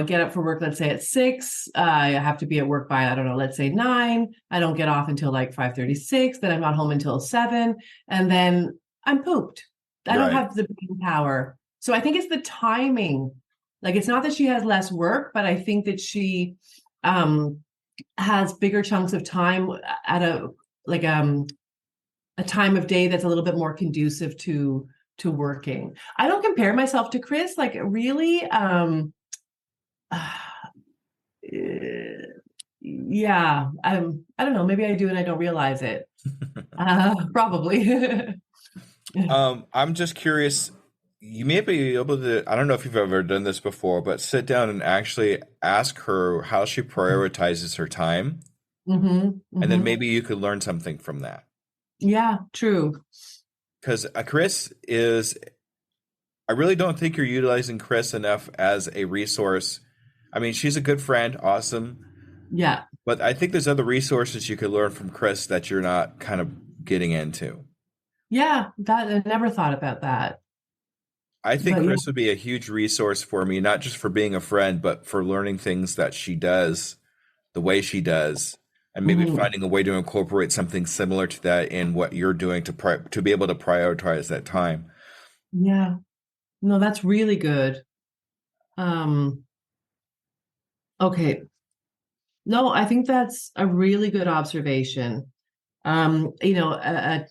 get up for work, let's say at 6. I have to be at work by, I don't know, let's say 9. I don't get off until like 5:36. Then I'm not home until 7. And then I'm pooped. I don't Right. have the brain power. So I think it's the timing. Like it's not that she has less work, but I think that she um has bigger chunks of time at like a time of day that's a little bit more conducive to working. I don't compare myself to Chris, like really. Yeah, I don't know, maybe I do and I don't realize it. Probably. I'm just curious. You may be able to, I don't know if you've ever done this before, but sit down and actually ask her how she prioritizes her time, Hmm. and then Hmm. maybe you could learn something from that. Yeah, true. Because Chris is, I really don't think you're utilizing Chris enough as a resource. I mean, she's a good friend, awesome, Yeah. but I think there's other resources you could learn from Chris that you're not kind of getting into. Yeah, that I never thought about that. I think But yeah. Chris would be a huge resource for me, not just for being a friend, but for learning things that she does the way she does, and maybe Mhm. finding a way to incorporate something similar to that in what you're doing to be able to prioritize that time. Yeah. No, that's really good. Um, okay. No, I think that's a really good observation. A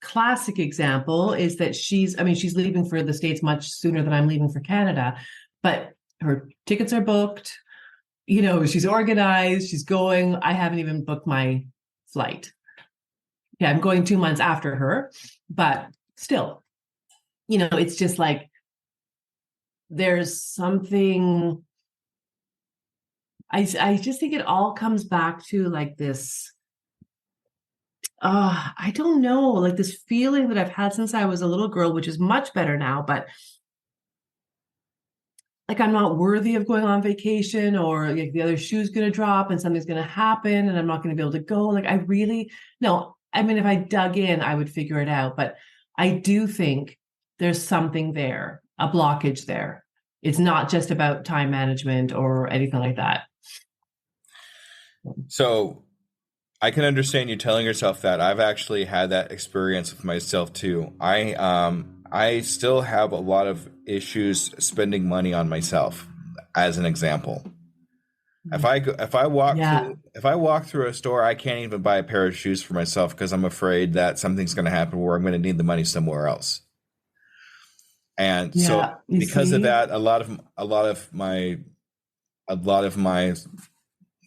classic example is that I mean, she's leaving for the States much sooner than I'm leaving for Canada, but her tickets are booked, she's organized, she's going. I haven't even booked my flight. Okay, I'm going 2 months after her, but still, it's just like there's something. I just think it all comes back to like this. I don't know, like this feeling that I've had since I was a little girl, which is much better now, but like I'm not worthy of going on vacation, or like the other shoe's going to drop and something's going to happen and I'm not going to be able to go. Like I really, no, I mean, if I dug in, I would figure it out. But I do think there's something there, a blockage there. It's not just about time management or anything like that. So I can understand you telling yourself that. I've actually had that experience with myself too. I still have a lot of issues spending money on myself, as an example. If I Yeah. walk through a store, I can't even buy a pair of shoes for myself because I'm afraid that something's going to happen where I'm going to need the money somewhere else. And so Yeah. You because of see? that, a lot of my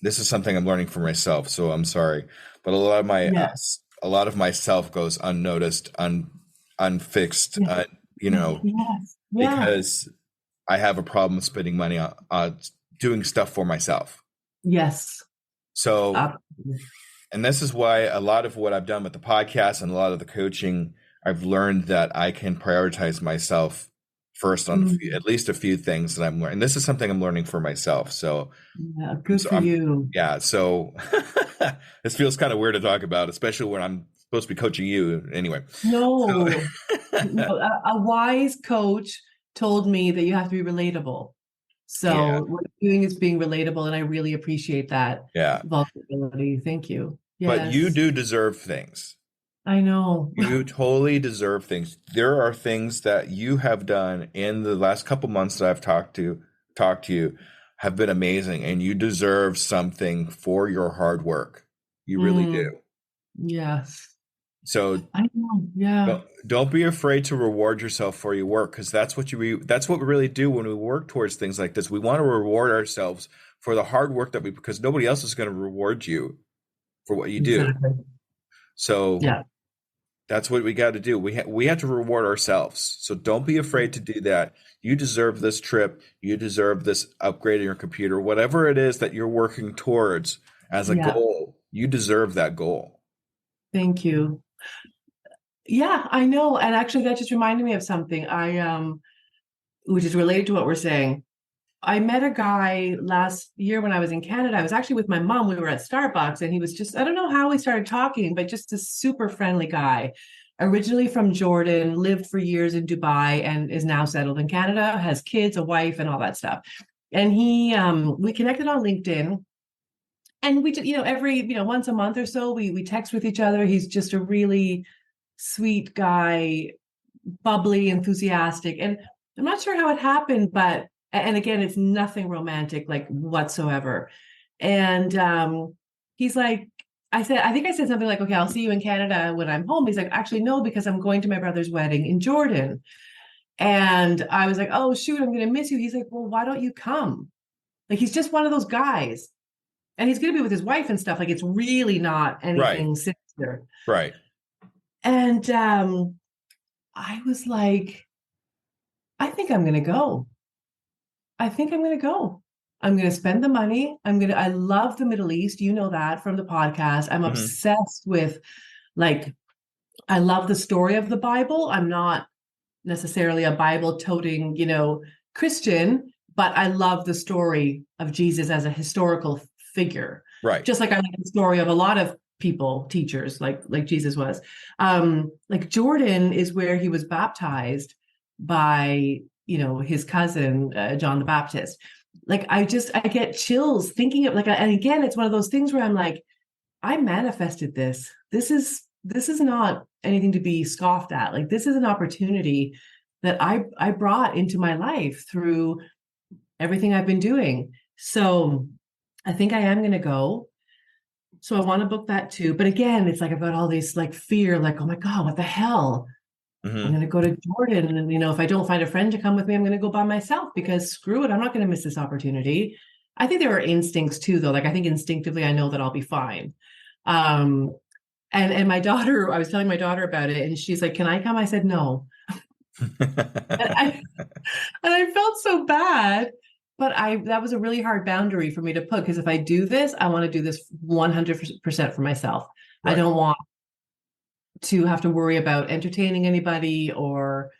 this is something I'm learning for myself, so I'm sorry, but Yeah. a lot of myself goes unnoticed, unfixed, Yeah. Yes. Yeah. because I have a problem spending money on doing stuff for myself. Yes. So, Uh, and this is why a lot of what I've done with the podcast and a lot of the coaching, I've learned that I can prioritize myself first on at least a few things that I'm learning. This is something I'm learning for myself. So, yeah. Good for you. yeah. So this feels kind of weird to talk about, especially when I'm supposed to be coaching you anyway. No, So, no, a wise coach told me that you have to be relatable. yeah, So what you're doing is being relatable, and I really appreciate that yeah. vulnerability. Thank you. But you Yes, do deserve things. I know. You totally deserve things. There are things that you have done in the last couple months that I've talked to you have been amazing, and you deserve something for your hard work. You really do. Mm, yes, So I know. Yeah, don't be afraid to reward yourself for your work, because that's what we really do when we work towards things like this. We want to reward ourselves for the hard work because nobody else is going to reward you for what you do. exactly. So Yeah, that's what we got to do. We have to reward ourselves. So don't be afraid to do that. You deserve this trip. You deserve this upgrade in your computer, whatever it is that you're working towards as a yeah. goal. You deserve that goal. Thank you. Yeah, I know. And actually, that just reminded me of something. Which is related to what we're saying. I met a guy last year when I was in Canada. I was actually with my mom. We were at Starbucks, and he was just, I don't know how we started talking, but just a super friendly guy. Originally from Jordan, lived for years in Dubai, and is now settled in Canada, has kids, a wife, and all that stuff. And we connected on LinkedIn, and we just, every, once a month or so, we text with each other. He's just a really sweet guy, bubbly, enthusiastic. And I'm not sure how it happened, but, and again, it's nothing romantic, like whatsoever. And he's like, I think I said something like, okay, I'll see you in Canada when I'm home. He's like, actually, no, because I'm going to my brother's wedding in Jordan. And I was like, oh, shoot, I'm going to miss you. He's like, well, why don't you come? Like, he's just one of those guys. And he's going to be with his wife and stuff. Like, it's really not Right. anything sinister. Right. And I was like, I think I'm going to go. I think I'm going to go. I'm going to spend the money. I love the Middle East. You know that from the podcast. I'm Mhm. obsessed with, like, I love the story of the Bible. I'm not necessarily a Bible toting, Christian, but I love the story of Jesus as a historical figure. Right. Just like I like the story of a lot of people, teachers, like Jesus was. Like Jordan is where he was baptized by, his cousin, John the Baptist. Like I get chills thinking of, like, and again, it's one of those things where I'm like, I manifested this. This is not anything to be scoffed at. Like, this is an opportunity that I brought into my life through everything I've been doing. So I think I am going to go. So I want to book that too. But again, it's like I've got all this like fear, like, oh my God, what the hell? I'm Hmm. going to go to Jordan. And, if I don't find a friend to come with me, I'm going to go by myself, because screw it. I'm not going to miss this opportunity. I think there are instincts too, though. Like, I think instinctively I know that I'll be fine. Um, And my daughter, I was telling my daughter about it, and she's like, "Can I come?" I said, "No." And I felt so bad, but that was a really hard boundary for me to put, because if I do this, I want to do this 100% for myself. I Right. don't want to have to worry about entertaining anybody or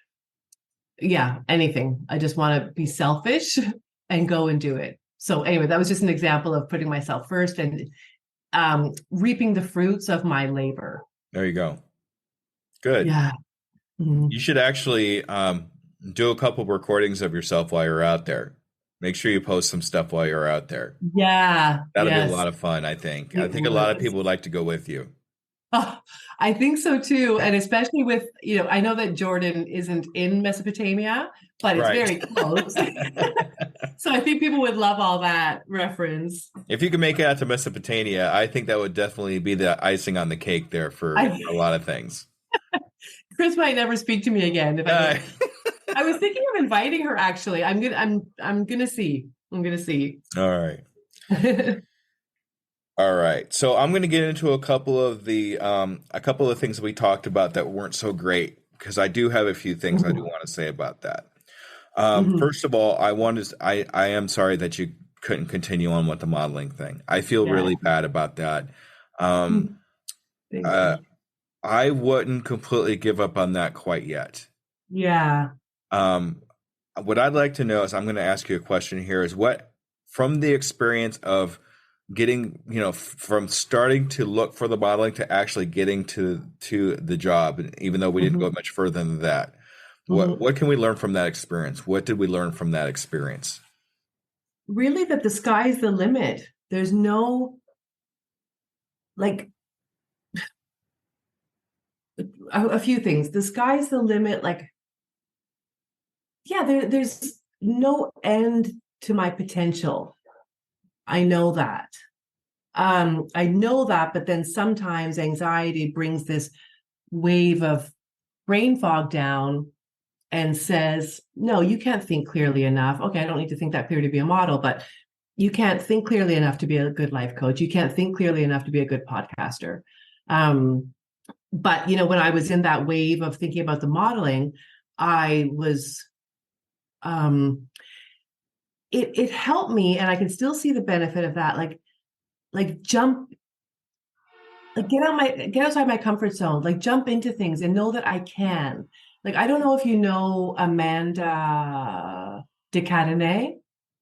anything. I just want to be selfish and go and do it. So anyway, that was just an example of putting myself first and reaping the fruits of my labor. There you go. Good. Yeah. You should actually do a couple recordings of yourself while you're out there. Make sure you post some stuff while you're out there. Yeah. That'll be a Yes. lot of fun, I think. I It think a lot of was. people would like to go with you. Oh, I think so too. And especially with, I know that Jordan isn't in Mesopotamia, but it's Right. very close. So I think people would love all that reference. If you can make it out to Mesopotamia, I think that would definitely be the icing on the cake there for a lot of things. Chris might never speak to me again if I don't. I was thinking of inviting her actually. I'm gonna see. I'm gonna see. All right. All right. So I'm going to get into a couple of things we talked about that weren't so great, because I do have a few things I do want to say about that. First of all, I am sorry that you couldn't continue on with the modeling thing. I feel really bad about that. Thank you. I wouldn't completely give up on that quite yet. Yeah. What I'd like to know is, I'm going to ask you a question here, is what, from the experience of getting, from starting to look for the modeling to actually getting to the job, and even though we didn't go much further than that, what can we learn from that experience? What did we learn from that experience? Really, that the sky's the limit. There's no, like, a few things. The sky's the limit. Like, there's no end to my potential. I know that. But then sometimes anxiety brings this wave of brain fog down and says, no, you can't think clearly enough. Okay, I don't need to think that clear to be a model, but you can't think clearly enough to be a good life coach. You can't think clearly enough to be a good podcaster. But when I was in that wave of thinking about the modeling, I was, it helped me, and I can still see the benefit of that. Like jump, like get outside my comfort zone, like jump into things and know that I can. Like, I don't know if you know Amanda de Cadenet.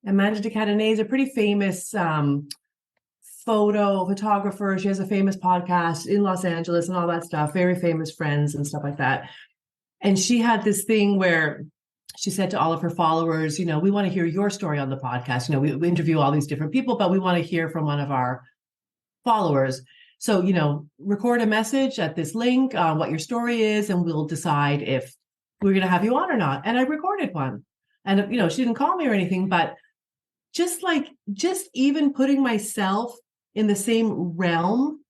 Amanda de Cadenet is a pretty famous photographer. She has a famous podcast in Los Angeles and all that stuff, very famous friends and stuff like that. And she had this thing where she said to all of her followers, we want to hear your story on the podcast. We interview all these different people, but we want to hear from one of our followers. So, record a message at this link, what your story is, and we'll decide if we're going to have you on or not. And I recorded one. And, she didn't call me or anything, but just even putting myself in the same realm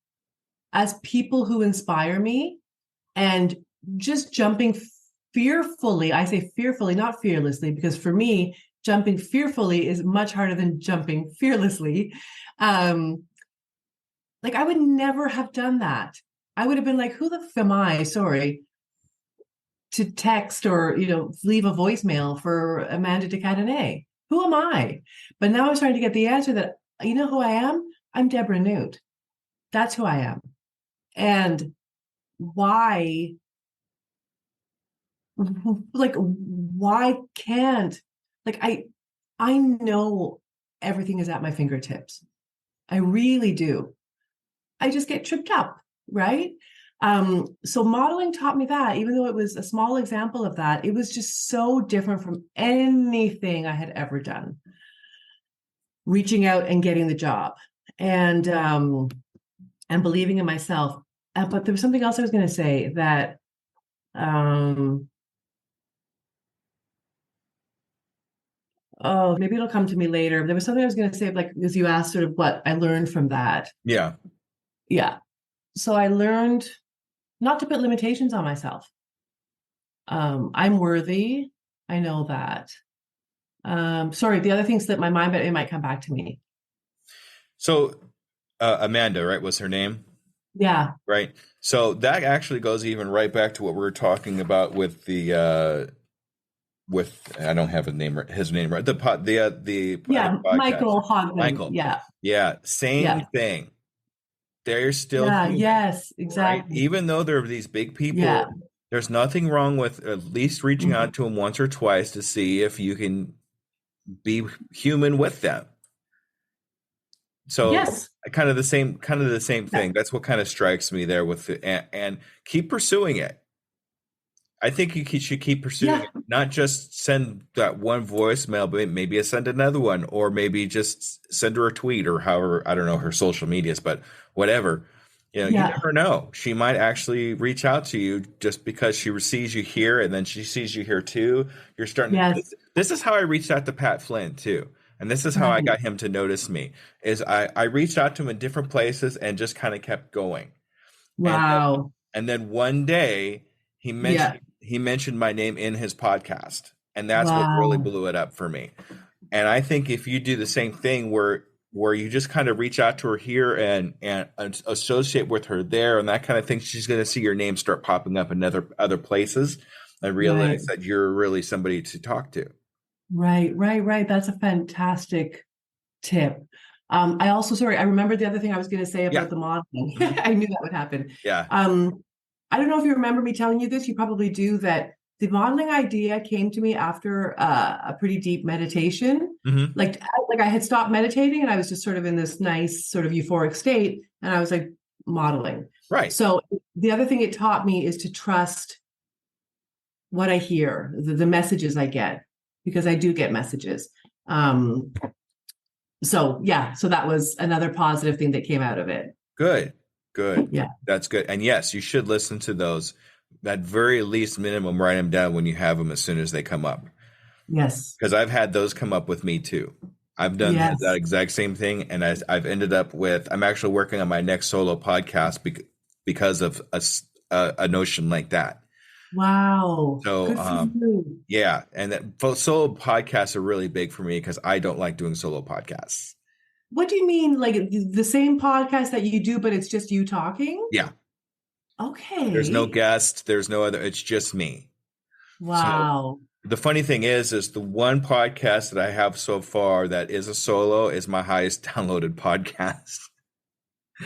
as people who inspire me, and just jumping fearfully. I say fearfully, not fearlessly, because for me, jumping fearfully is much harder than jumping fearlessly. Like, I would never have done that. I would have been like, who the f am I? Sorry. To text or, leave a voicemail for Amanda de Cadenet. Who am I? But now I'm starting to get the answer that, you know who I am? I'm Deborah Newt. That's who I am. And why can't, like, I know everything is at my fingertips. I really do. I just get tripped up, right? So modeling taught me that, even though it was a small example of that, it was just so different from anything I had ever done. Reaching out and getting the job, and believing in myself. But there was something else I was going to say that, maybe it'll come to me later. There was something I was going to say, like, as you asked sort of what I learned from that. Yeah. Yeah. So I learned not to put limitations on myself. I'm worthy. I know that. Sorry, the other thing slipped my mind, but it might come back to me. So Amanda, right, was her name? Yeah. right? So that actually goes even right back to what we were talking about with the with I don't have his name right, the other Yeah. podcast, Michael Hogman. Michael. Yeah. Yeah, same Yeah. thing. They're still Yeah. human, Yes, right? exactly. Even though they're these big Yeah. people, there's nothing wrong with at least reaching Mhm. out to them once or twice to see if you can be human with them. So Yes. kind of the same Yeah. thing. That's what kind of strikes me there with the, and keep pursuing it. I think should keep pursuing Yeah. it, not just send that one voicemail, but maybe send another one, or maybe just send her a tweet or however, I don't know her social medias, but whatever. You know, you Yeah. never know. She might actually reach out to you just because she sees you here and then she sees you here too. You're starting. Yes. This is how I reached out to Pat Flynn too. And this is how I Right. got him to notice me is I reached out to him in different places and just kind of kept going. And Wow. and then one day Yeah. he mentioned my name in his podcast, and that's what really Wow. blew it up for me. And I think if you do the same thing where you just kind of reach out to her here and associate with her there and that kind of thing, she's going to see your name start popping up in other places and Right. realize that you're really somebody to talk to. Right. Right. Right. That's a fantastic tip. I also, sorry, I remember the other thing I was going to say Yeah. about the modeling. Mhm. I knew that would happen. Yeah. I don't know if you remember me telling you this. You probably do. That the modeling idea came to me after a pretty deep meditation. Hmm. Like I had stopped meditating and I was just sort of in this nice sort of euphoric state, and I was like modeling. Right. So the other thing it taught me is to trust what I hear, the messages I get, because I do get messages. Um, so yeah, so that was another positive thing that came out of it. Good. Good. Yeah. That's good. And yes, you should listen to those. At very least minimum, write them down when you have them as soon as they come up. Yes. Because I've had those come up with me too. I've done that Yes. exact same thing, and I've ended up with. I'm actually working on my next solo podcast because of a notion like that. Wow. So Good for you. yeah, and that solo podcasts are really big for me because I don't like doing solo podcasts. What do you mean? Like the same podcast that you do, but it's just you talking? Yeah, there's no Okay. guest, there's no other. It's just me. So Wow. the funny thing is the one podcast that I have so far that is a solo is my highest downloaded podcast.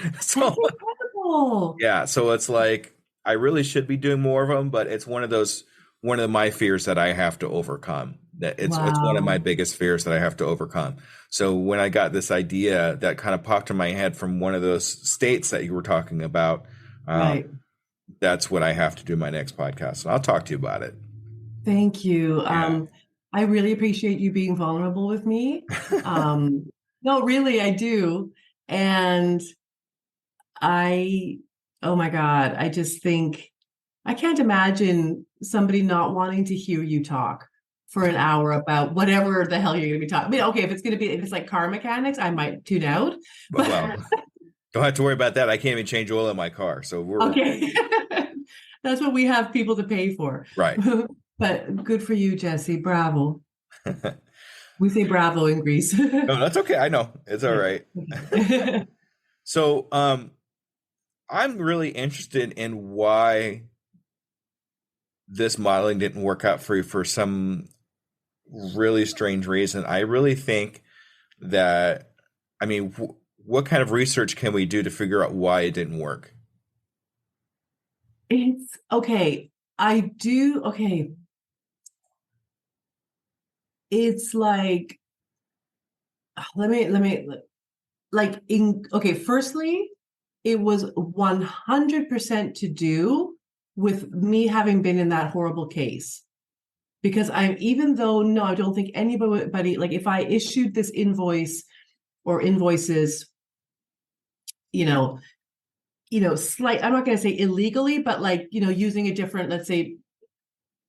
That's So incredible. yeah, so it's like I really should be doing more of them, but it's one of my fears that I have to overcome. That it's one of my Wow. biggest fears that I have to overcome. So when I got this idea that kind of popped in my head from one of those states that you were talking about, um, Right. that's what I have to do my next podcast. And I'll talk to you about it. Thank you. Yeah. I really appreciate you being vulnerable with me. No, really, I do. And I, oh my God, I just think I can't imagine somebody not wanting to hear you talk for an hour about whatever the hell you're going to be talking. I mean, okay, if it's like car mechanics, I might tune out. But well, But don't have to worry about that. I can't even change oil in my car, so we're okay, that's what we have people to pay for. right. But good for you, Jesse. Bravo. No, We say bravo in Greece. that's okay. I know it's all right. So, I'm really interested in why this modeling didn't work out for you for some really strange reason. I really think that, I mean, what kind of research can we do to figure out why it didn't work? It's okay. I do. Okay. It's like, let me, like, okay, firstly, it was 100% to do with me having been in that horrible case. Because even though, no, I don't think anybody, like, if I issued this invoice or invoices, you know, I'm not going to say illegally, but like, using a different, let's say,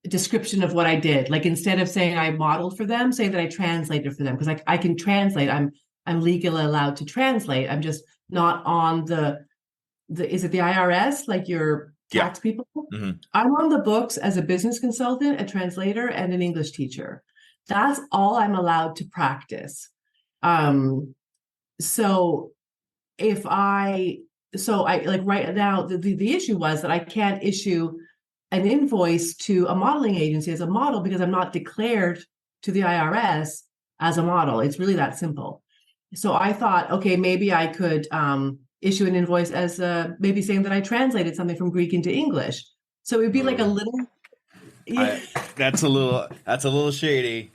description of what I did. Like, instead of saying I modeled for them, say that I translated for them, because I can translate. I'm legally allowed to translate. I'm just not on the is it the IRS, like your Yeah. tax people? Hmm. I'm on the books as a business consultant, a translator, and an English teacher. That's all I'm allowed to practice. So if I so I like right now the issue was that I can't issue an invoice to a modeling agency as a model because I'm not declared to the IRS as a model. It's really that simple. So I thought, okay, maybe I could issue an invoice as maybe saying that I translated something from Greek into English. So it would be like a little. Yeah. That's a little shady.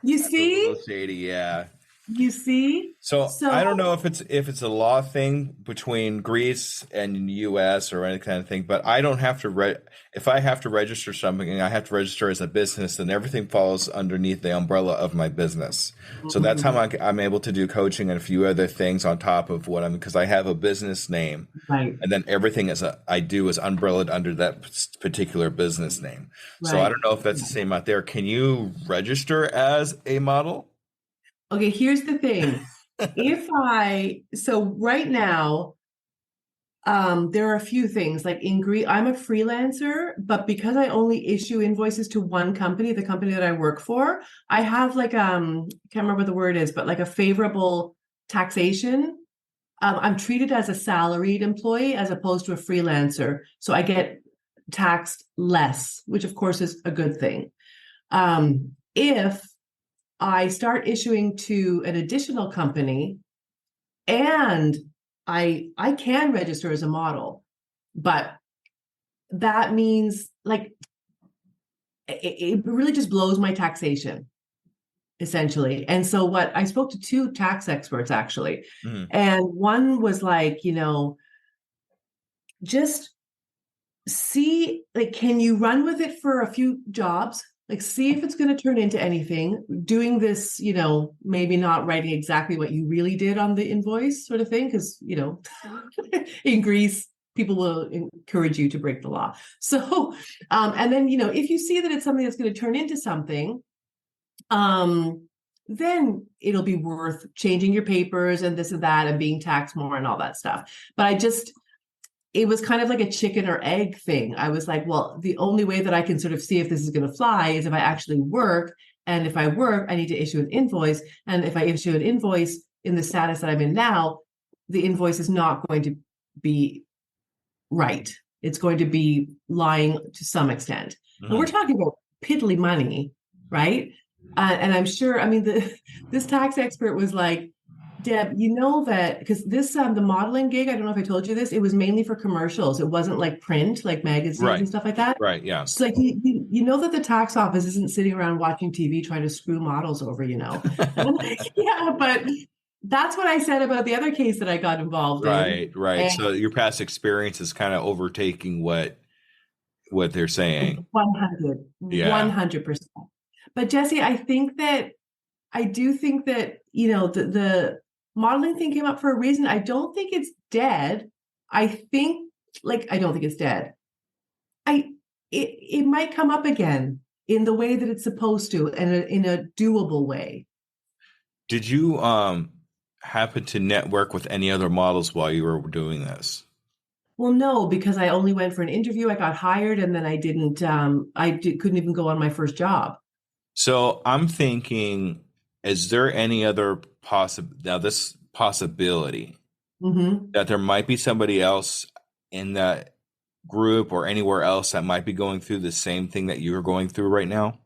You That's a see? little shady, yeah. You see? So I don't know So if it's a law thing between Greece and US or any kind of thing, but I don't have to if I have to register something and I have to register as a business, then everything falls underneath the umbrella of my business. So that's how I'm able to do coaching and a few other things on top of what I'm because I have a business name, right, and then everything I do is umbrellaed under that particular business name. So I right. don't know if that's the same out there. Can you register as a model? Okay, here's the thing. So right now, there are a few things like in Greece, I'm a freelancer, but because I only issue invoices to one company, the company that I work for, I have like can't remember what the word is, but like a favorable taxation. I'm treated as a salaried employee as opposed to a freelancer. So I get taxed less, which of course is a good thing. If I start issuing to an additional company and I can register as a model, but that means like it really just blows my taxation essentially. And so what I spoke to two tax experts actually, Mhm. and one was like, just see like can you run with it for a few jobs, like see if it's going to turn into anything doing this, maybe not writing exactly what you really did on the invoice sort of thing because in Greece people will encourage you to break the law. So and then if you see that it's something that's going to turn into something, then it'll be worth changing your papers and this and that and being taxed more and all that stuff. But it was kind of like a chicken or egg thing. I was like, well, the only way that I can sort of see if this is going to fly is if I actually work. And if I work, I need to issue an invoice. And if I issue an invoice in the status that I'm in now, the invoice is not going to be right. It's going to be lying to some extent. And we're talking about piddly money, right? And I'm sure, this tax expert was like, Deb, you know that because this the modeling gig, I don't know if I told you this, it was mainly for commercials. It wasn't like print, like magazines and Right. stuff like that. Right. Yeah. So like you know that the tax office isn't sitting around watching TV trying to screw models over, And I'm like, yeah, but that's what I said about the other case that I got involved in. Right. Right. And So your past experience is kind of overtaking what they're saying. 100, Yeah. 100%. But Jesse, I do think that, the modeling thing came up for a reason. I don't think it's dead. I don't think it's dead. It might come up again in the way that it's supposed to and in a doable way. Did you happen to network with any other models while you were doing this? Well, no, because I only went for an interview. I got hired and then I didn't, couldn't even go on my first job. So I'm thinking, is there any other this possibility that there might be somebody else in that group or anywhere else that might be going through the same thing that you're going through right now,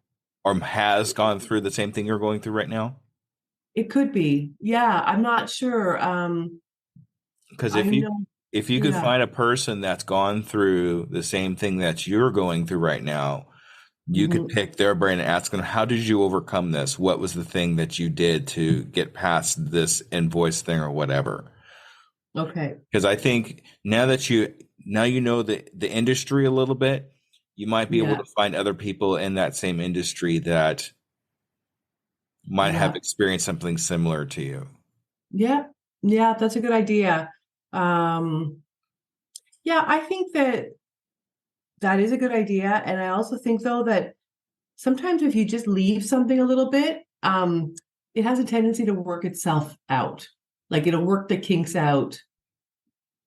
or has gone through the same thing you're going through right now? It could be. Yeah, I'm not sure. Because I know. if you could Yeah. find a person that's gone through the same thing that you're going through right now, you could pick their brain and ask them, how did you overcome this? What was the thing that you did to get past this invoice thing or whatever? Okay. Because I think now you know the industry a little bit, you might be able to find other people in that same industry that might have experienced something similar to you. Yeah. Yeah, that's a good idea. Yeah, I think that is a good idea. And I also think though that sometimes if you just leave something a little bit, it has a tendency to work itself out. Like it'll work the kinks out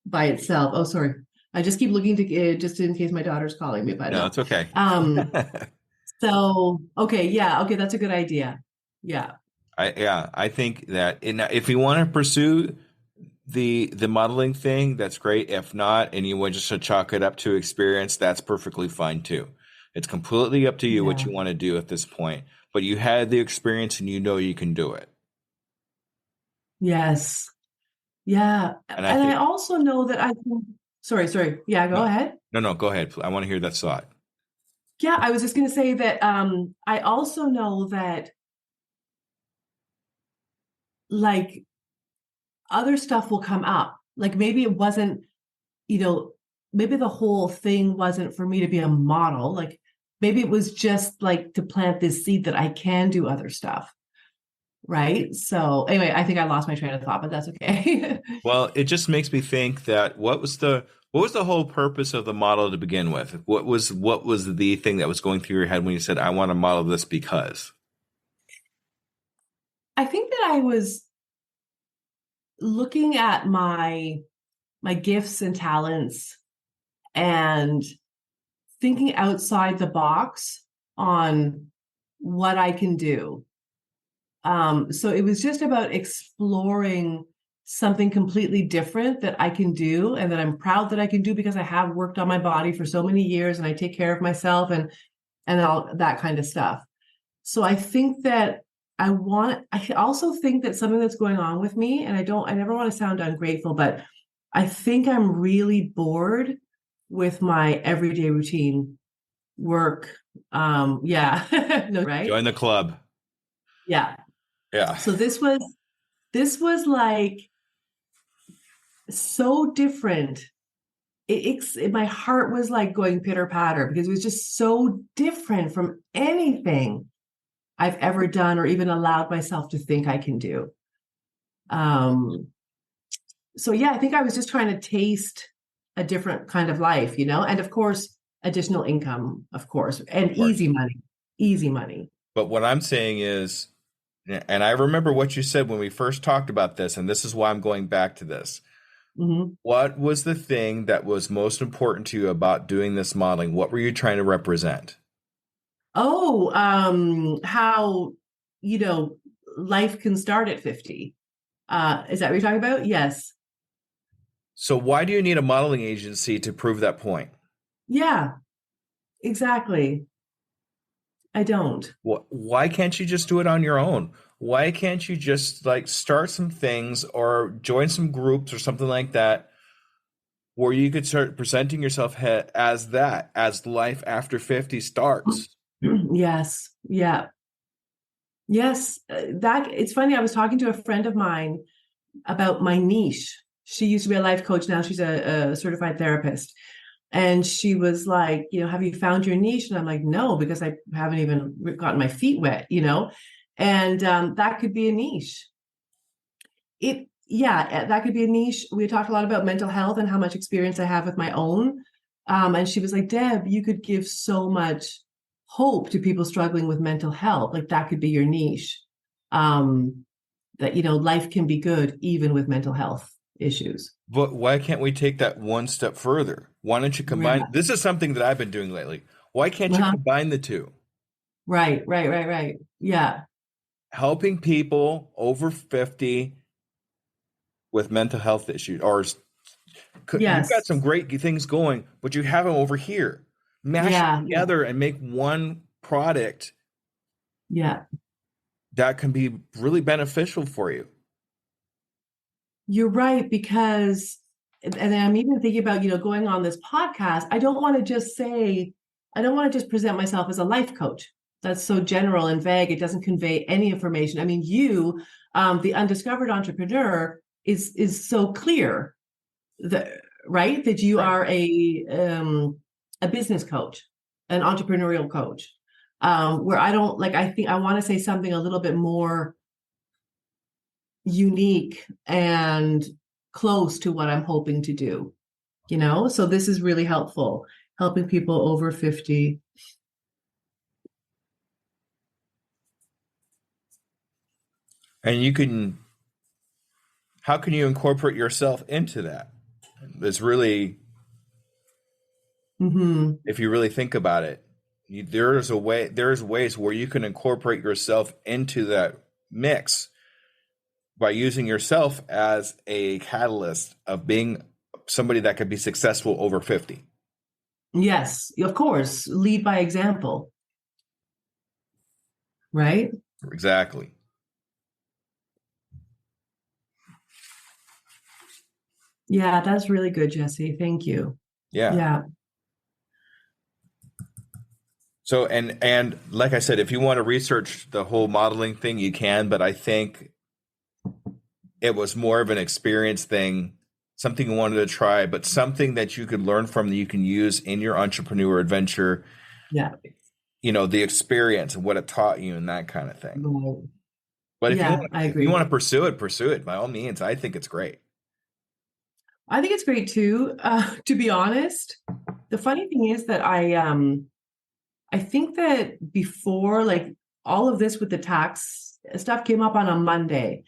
by itself. Oh, sorry. I just keep looking to just in case my daughter's calling me, but No, no. it's okay. So, okay. Yeah. Okay. That's a good idea. Yeah. I think that if you want to pursue the modeling thing, that's great. If not, and you want just to chalk it up to experience, that's perfectly fine too. It's completely up to you what Yeah. you want to do at this point. But you had the experience and you know you can do it. Yes. Yeah. And I And I think also know that I can, sorry. Yeah, go no, ahead. no, go ahead. I want to hear that thought. Yeah, I was just going to say that I also know that like other stuff will come up. Like maybe it wasn't, you know, maybe the whole thing wasn't for me to be a model. Like maybe it was just like to plant this seed that I can do other stuff. Right. So anyway, I think I lost my train of thought, but that's okay. Well, it just makes me think that what was the whole purpose of the model to begin with? What was the thing that was going through your head when you said, I want to model this because? I think that I was looking at my gifts and talents and thinking outside the box on what I can do. So it was just about exploring something completely different that I can do and that I'm proud that I can do because I have worked on my body for so many years and I take care of myself and all that kind of stuff. So I think that I also think that something that's going on with me, and I never want to sound ungrateful, but I think I'm really bored with my everyday routine work. Yeah, no, right? Join the club. Yeah. Yeah. So this was like so different. My heart was like going pitter patter because it was just so different from anything I've ever done or even allowed myself to think I can do. Um, so yeah, I think I was just trying to taste a different kind of life, and of course, additional income, of course, and Of course. easy money, easy money. But what I'm saying is, and I remember what you said when we first talked about this, and this is why I'm going back to this. Mhm. What was the thing that was most important to you about doing this modeling? What were you trying to represent? Oh, how, you know, life can start at 50. Is that what you're talking about? Yes. So why do you need a modeling agency to prove that point? Yeah, exactly. I don't. Why can't you just do it on your own? Why can't you just like start some things or join some groups or something like that where you could start presenting yourself as that, as life after 50 starts? Yes. Yeah. Yes. That it's funny. I was talking to a friend of mine about my niche. She used to be a life coach. Now she's a certified therapist. And she was like, have you found your niche? And I'm like, no, because I haven't even gotten my feet wet. And that could be a niche. Yeah, that could be a niche. We talked a lot about mental health and how much experience I have with my own. And she was like, Deb, you could give so much hope to people struggling with mental health. Like that could be your niche. That, life can be good even with mental health issues. But why can't we take that one step further? Why don't you Yeah. combine? This is something that I've been doing lately. Why can't you Uh-huh. combine the two? Right. Yeah. Helping people over 50 with mental health issues, or you've got Yes. some great things going, but you have them over here. Mash them Yeah. together and make one product Yeah. that can be really beneficial for you. You're right, because, and I'm even thinking about, going on this podcast. I don't want to just present myself as a life coach. That's so general and vague. It doesn't convey any information. I mean, the undiscovered entrepreneur, is so clear that, right, that you Right. are a business coach, an entrepreneurial coach. Where I don't like, I think I want to say something a little bit more unique and close to what I'm hoping to do. So this is really helpful, helping people over 50. And how can you incorporate yourself into that? It's really, Mm-hmm. if you really think about it, there's ways where you can incorporate yourself into that mix. by using yourself as a catalyst of being somebody that could be successful over 50. Yes, of course. Lead by example, right? Exactly. Yeah, that's really good, Jesse. Thank you. Yeah. Yeah. So, and like I said, if you want to research the whole modeling thing, you can, but I think it was more of an experience thing, something you wanted to try, but something that you could learn from that you can use in your entrepreneur adventure, Yeah. the experience and what it taught you and that kind of thing. Right. But Yeah, I if you agree. want to pursue it by all means. I think it's great. I think it's great too. To be honest, the funny thing is that I think that before, like, all of this with the tax stuff came up on a Monday.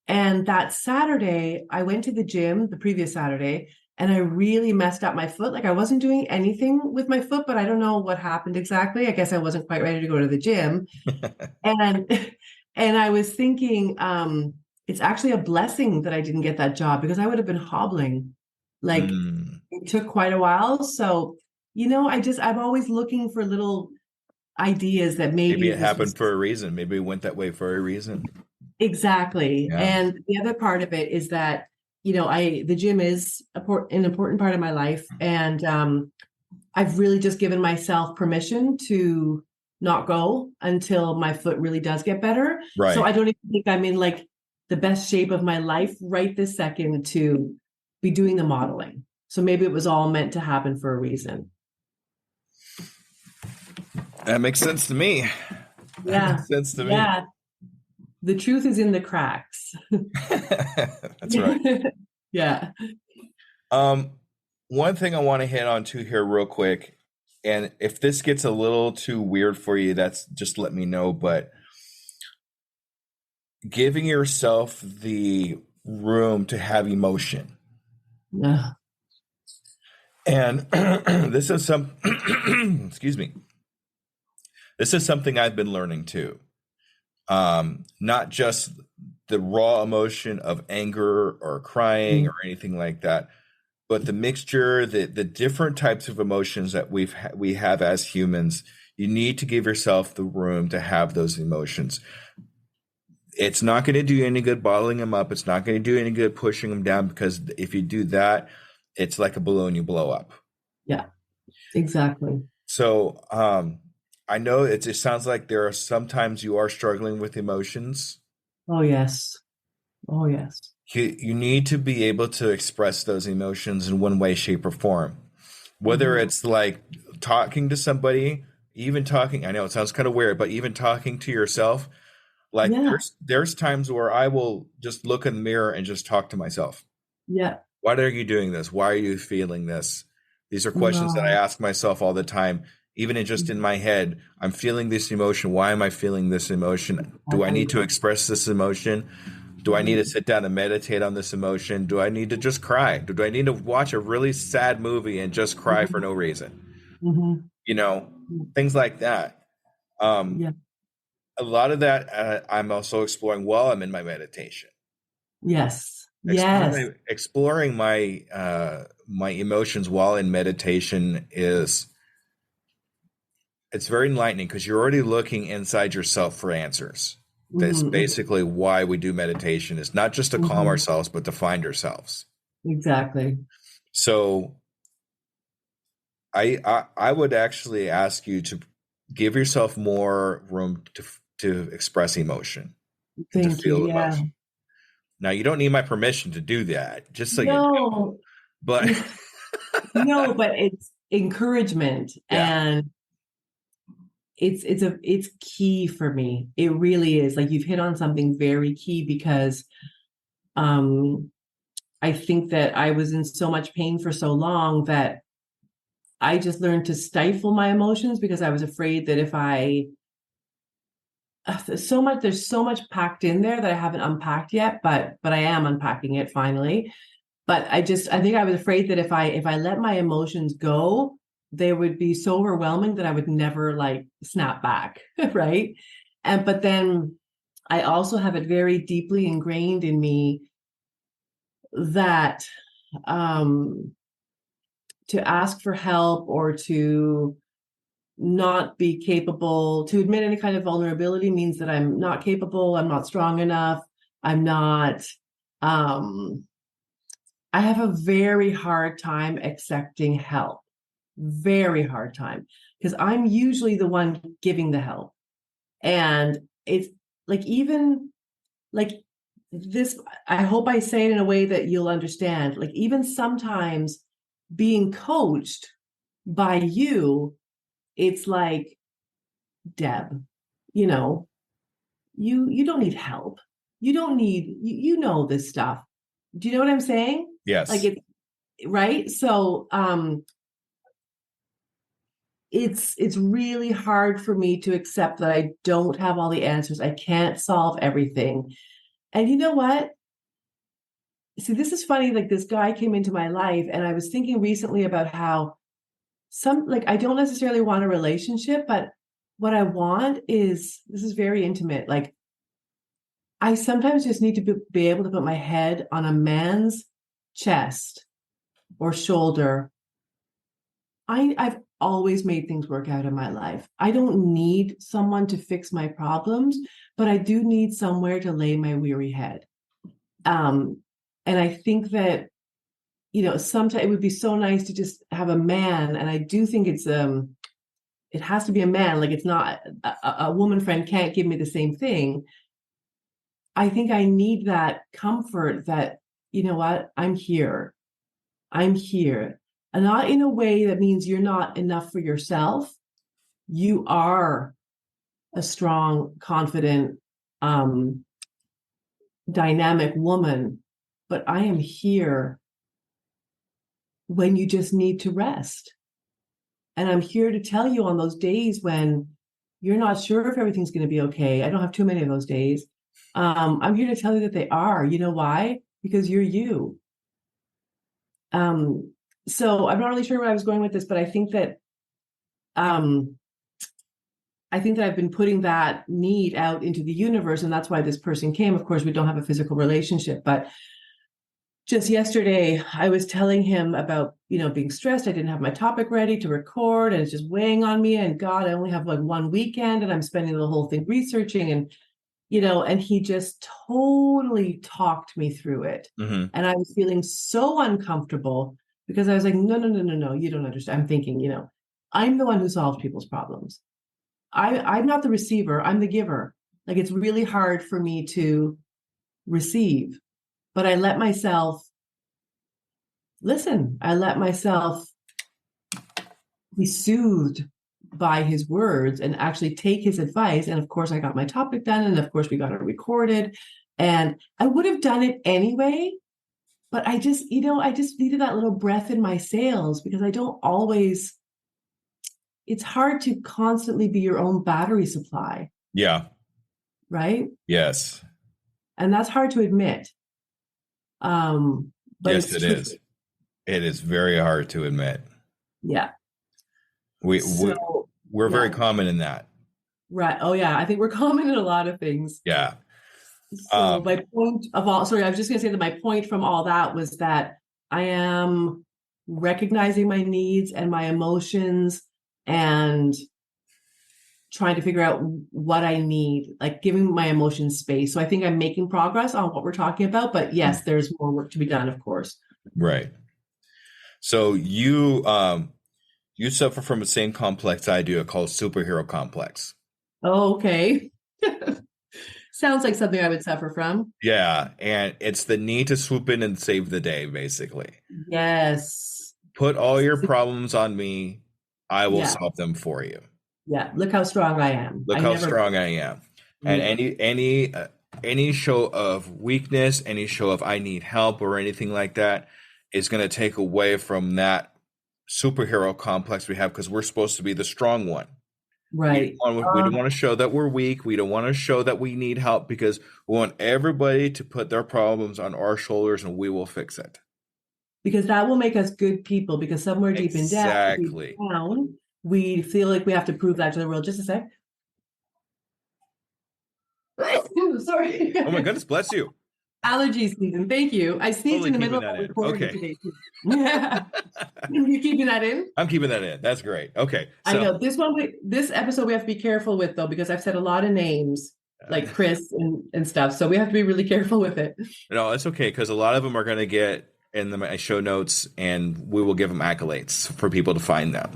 And that Saturday, I went to the gym the previous Saturday and I really messed up my foot. Like, I wasn't doing anything with my foot, but I don't know what happened exactly. I guess I wasn't quite ready to go to the gym. And and I was thinking, it's actually a blessing that I didn't get that job because I would have been hobbling. Like, Mm. it took quite a while. So, I'm always looking for little ideas that Maybe maybe it this was happened for a reason. Maybe it went that way for a reason. exactly. Yeah. And the other part of it is that, the gym is an important part of my life. And I've really just given myself permission to not go until my foot really does get better. So Right. I don't even think I'm in like the best shape of my life right this second to be doing the modeling. So maybe it was all meant to happen for a reason. That makes sense to me. That Yeah. makes sense to me. Yeah. The truth is in the cracks. That's right. Yeah. Um, One thing I want to hit on too here real quick, and if this gets a little too weird for you, that's just let me know. But giving yourself the room to have emotion. Yeah. And this is excuse me. This is something I've been learning too. Not just the raw emotion of anger or crying or anything like that, but the mixture, the different types of emotions that we have as humans. You need to give yourself the room to have those emotions. It's not going to do any good bottling them up. It's not going to do any good pushing them down, because if you do that, it's like a balloon, you blow up. Yeah, exactly. So I know it sounds like there are sometimes you are struggling with emotions. Oh, yes. Oh, yes. You need to be able to express those emotions in one way, shape, or form. Whether it's like talking to somebody, even talking, I know it sounds kind of weird, but even talking to yourself. Like Yeah. there's times where I will just look in the mirror and just talk to myself. Yeah. Why are you doing this? Why are you feeling this? These are questions that I Wow. ask myself all the time, even in my head. I'm feeling this emotion. Why am I feeling this emotion? Do I need to express this emotion? Do I need to sit down and meditate on this emotion? Do I need to just cry? Do I need to watch a really sad movie and just cry for no reason? Mm-hmm. Things like that. Um, Yeah. a lot of that I'm also exploring while I'm in my meditation. Yes. Yes. Exploring my emotions while in meditation it's very enlightening, because you're already looking inside yourself for answers. That's Mm-hmm. basically why we do meditation, is not just to calm Mm-hmm. ourselves, but to find ourselves. Exactly. So I would actually ask you to give yourself more room to express emotion and to Thank you. feel Yeah. emotion. Now, you don't need my permission to do that, just so you know. No, But no, but it's encouragement, yeah, and it's key for me. It really is. Like, you've hit on something very key, because um I think that I was in so much pain for so long that I just learned to stifle my emotions, because I was afraid that if I there's so much packed in there that I haven't unpacked yet, but I am unpacking it finally. But I think I was afraid that if I let my emotions go, they would be so overwhelming that I would never like snap back, right? But then I also have it very deeply ingrained in me that to ask for help or to not be capable, to admit any kind of vulnerability means that I'm not capable, I'm not strong enough, I'm not, I have a very hard time accepting help, very hard time, because I'm usually the one giving the help. And it's like, even like this, I hope I say it in a way that you'll understand. Like, even sometimes being coached by you, it's like, Deb, you know, you don't need help. You don't need, you know this stuff. Do you know what I'm saying? Like, Yes. it's right. So it's really hard for me to accept that I don't have all the answers. I can't solve everything. And you know what? See, this is funny. Like, this guy came into my life, and I was thinking recently about how like, I don't necessarily want a relationship, but what I want is, this is very intimate. Like, I sometimes just need to be able to put my head on a man's chest or shoulder. I've always made things work out in my life. I don't need someone to fix my problems, but I do need somewhere to lay my weary head. And I think that, sometimes it would be so nice to just have a man. And I do think it has to be a man. Like, it's not a woman friend can't give me the same thing. I think I need that comfort that, you know what, I'm here. I'm here. And not in a way that means you're not enough for yourself. You are a strong, confident, dynamic woman, but I am here when you just need to rest. And I'm here to tell you on those days when you're not sure if everything's going to be okay. I don't have too many of those days. I'm here to tell you that they are. You know why? Because you're you. So I'm not really sure where I was going with this, but I think that I've been putting that need out into the universe, and that's why this person came. Of course, we don't have a physical relationship, but just yesterday I was telling him about, being stressed. I didn't have my topic ready to record, and it's just weighing on me. And God, I only have like one weekend, and I'm spending the whole thing researching, and and he just totally talked me through it. Mm-hmm. And I was feeling so uncomfortable because I was like, no, no, no, no, no, you don't understand. I'm thinking, I'm the one who solves people's problems. I'm not the receiver, I'm the giver. Like, it's really hard for me to receive, but I let myself listen. I let myself be soothed by his words and actually take his advice. And of course, I got my topic done. And of course, we got it recorded. And I would have done it anyway. But I just needed that little breath in my sails, because I don't always, it's hard to constantly be your own battery supply. Yeah. Right? Yes. And that's hard to admit. But yes, it's it true. is. It is very hard to admit. Yeah. We're very common in that. Right. Oh yeah. I think we're common in a lot of things. Yeah. So my point of all, sorry, I was just going to say that my point from all that was that I am recognizing my needs and my emotions and trying to figure out what I need, like giving my emotions space. So I think I'm making progress on what we're talking about, but yes, there's more work to be done, of course. Right. So you suffer from the same complex I do, called superhero complex. Oh, okay. Sounds like something I would suffer from. Yeah, and it's the need to swoop in and save the day, basically. Yes. Put all your problems on me. I will solve them for you. Yeah. Look how strong I am. Look how strong I am. And any show of weakness, any show of I need help or anything like that is going to take away from that superhero complex we have, because we're supposed to be the strong one. Right. We don't want to show that we're weak. We don't want to show that we need help, because we want everybody to put their problems on our shoulders and we will fix it. Because that will make us good people, because somewhere deep down, we feel like we have to prove that to the world. Just a sec. Sorry. Oh my goodness, bless you. Allergy season. Thank you. I sneezed Totally in the middle keeping of that our in. recording Okay. today too. Yeah. You keeping that in? I'm keeping that in. That's great. Okay. I So know this episode we have to be careful with though, because I've said a lot of names like Chris and stuff. So we have to be really careful with it. no, it's okay because a lot of them are going to get in my show notes, and we will give them accolades for people to find them.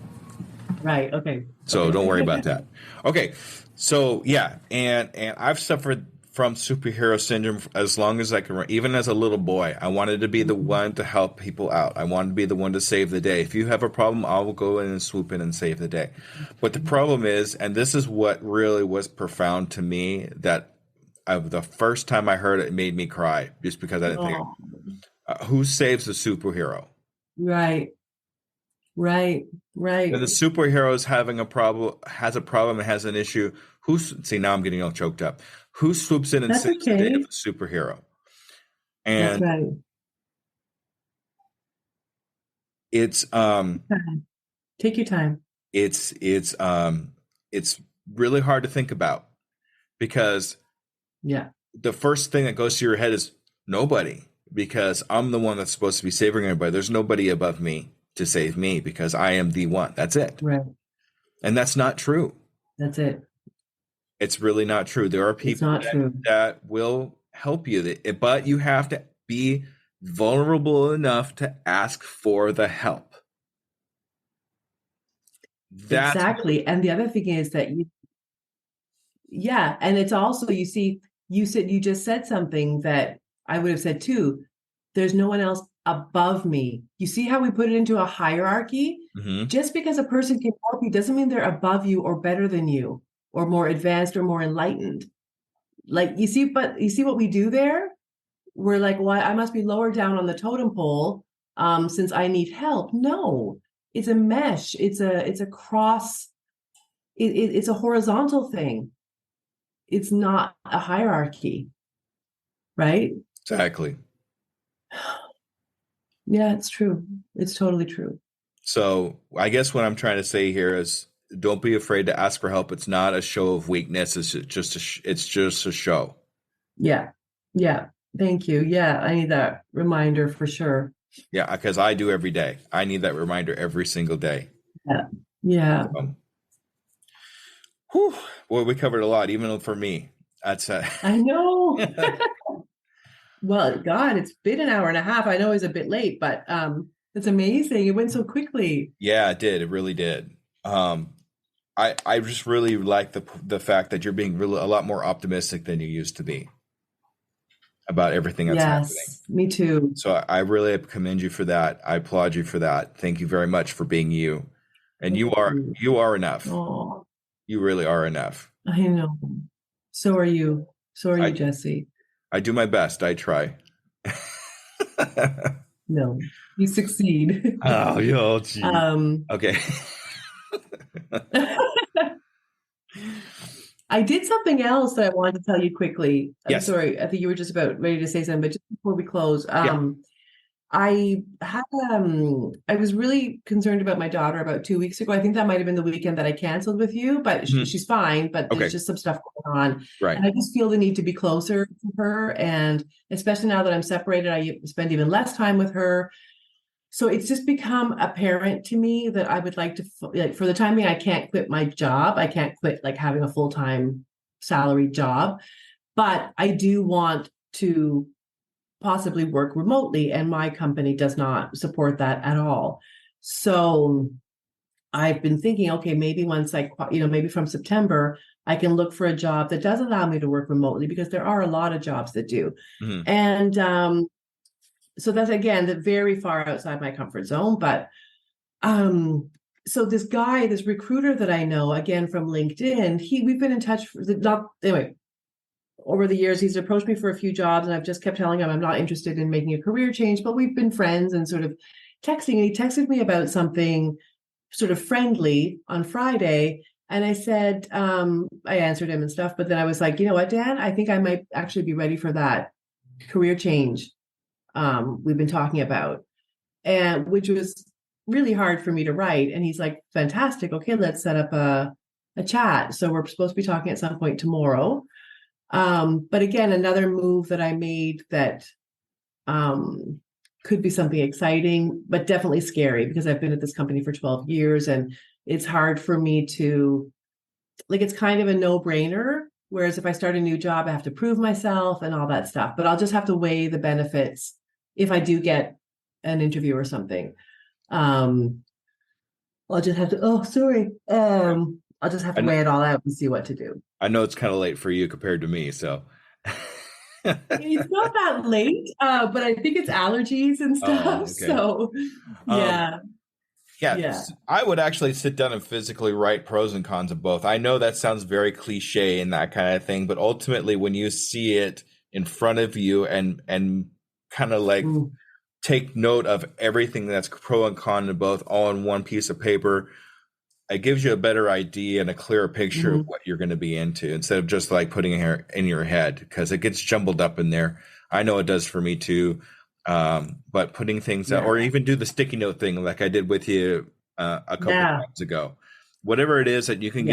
Right. Okay. So don't worry about that. Okay. So yeah, and I've suffered from superhero syndrome as long as I can. Even as a little boy, I wanted to be the one to help people out. I wanted to be the one to save the day. If you have a problem, I will go in and swoop in and save the day. But the problem is, and this is what really was profound to me, that the first time I heard it, it made me cry just because I didn't think, who saves the superhero? Right. Right. Right. When the superhero is having a problem, has and has an issue, see, now I'm getting all choked up. Who swoops in and That's saves the day okay. of the superhero? That's And right. it's Take your time. it's really hard to think about because Yeah. the first thing that goes to your head is nobody, because I'm the one that's supposed to be saving everybody. There's nobody above me to save me because I am the one. That's it. Right. And that's not true. That's it. It's really not true. There are It's people not true. that will help you, but you have to be vulnerable enough to ask for the help. That's Exactly. And the other thing is that and it's also, you just said something that I would have said too. There's no one else above me. You see how we put it into a hierarchy? Mhm. Just because a person can help you doesn't mean they're above you or better than you or more advanced or more enlightened. Like you see what we do there? We're like, well, I must be lower down on the totem pole since I need help. No, it's a mesh. It's a cross. It's a horizontal thing. It's not a hierarchy, right? exactly. Yeah, it's true. It's totally true. So I guess what I'm trying to say here is don't be afraid to ask for help. It's not a show of weakness. It's just a show. Yeah. Yeah. Thank you. Yeah, I need that reminder for sure. Yeah, because I do every day. I need that reminder every single day. Yeah. Yeah. Whew, boy, we covered a lot, even for me. That's I know. Well, God, it's been an hour and a half. I know it's a bit late, but it's amazing. It went so quickly. yeah, it did. It really did. I just really like the fact that you're being really a lot more optimistic than you used to be about everything that's happening. Yes, me too. So I really commend you for that. I applaud you for that. Thank you very much for being you. And you are enough. Oh, You really are enough. I know. So are you. So are you, Jesse. I do my best. I try. No, you succeed. Oh, yo, gee. Okay. I did something else that I wanted to tell you quickly. I'm Yes. sorry. I think you were just about ready to say something, but just before we close, Yeah. I had I was really concerned about my daughter about 2 weeks ago. I think that might have been the weekend that I canceled with you, but Mhm. she's fine. But Okay. there's just some stuff going on, Right. and I just feel the need to be closer to her. And especially now that I'm separated, I spend even less time with her. So it's just become apparent to me that I would like to, like, for the time being, I can't quit my job. I can't quit like having a full-time salaried job, but I do want to possibly work remotely, and my company does not support that at all. So I've been thinking, okay, maybe once maybe from September, I can look for a job that does allow me to work remotely, because there are a lot of jobs that do. Mhm. And so that's, again, very far outside my comfort zone. But so this recruiter that I know, again, from LinkedIn, we've been in touch over the years. He's approached me for a few jobs, and I've just kept telling him I'm not interested in making a career change, but we've been friends and sort of texting. And he texted me about something sort of friendly on Friday. And I said, I answered him and stuff, but then I was like, you know what, Dan, I think I might actually be ready for that career change we've been talking about, and which was really hard for me to write. And he's like, fantastic. Okay, let's set up a chat. So we're supposed to be talking at some point tomorrow. But again, another move that I made that could be something exciting, but definitely scary, because I've been at this company for 12 years and it's hard for me to, like, it's kind of a no-brainer. Whereas if I start a new job, I have to prove myself and all that stuff. But I'll just have to weigh the benefits if I do get an interview or something. I'll just have to, oh, sorry. I'll just have to weigh it all out and see what to do. I know it's kind of late for you compared to me, so. It's not that late, but I think it's allergies and stuff. Okay. So, yeah. Yeah, I would actually sit down and physically write pros and cons of both. I know that sounds very cliche and that kind of thing, but ultimately when you see it in front of you and kind of like take note of everything that's pro and con of both all in one piece of paper, it gives you a better idea and a clearer picture of what you're going to be into instead of just like putting it in your head, because it gets jumbled up in there. I know it does for me too. But putting things out, or even do the sticky note thing like I did with you a couple of times ago, whatever it is that you can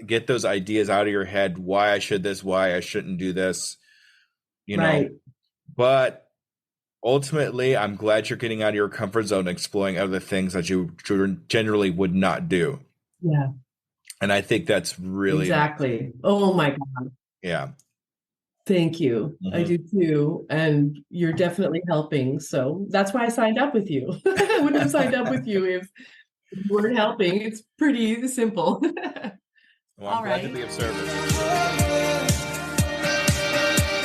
get those ideas out of your head, why I should this, why I shouldn't do this, you know. But ultimately, I'm glad you're getting out of your comfort zone and exploring other things that you generally would not do. Yeah. And I think that's really exactly. Oh my God. Yeah. Thank you. I do too. And you're definitely helping. So that's why I signed up with you. I wouldn't have signed up with you if you weren't helping. It's pretty simple. Well, I'm glad to be of service.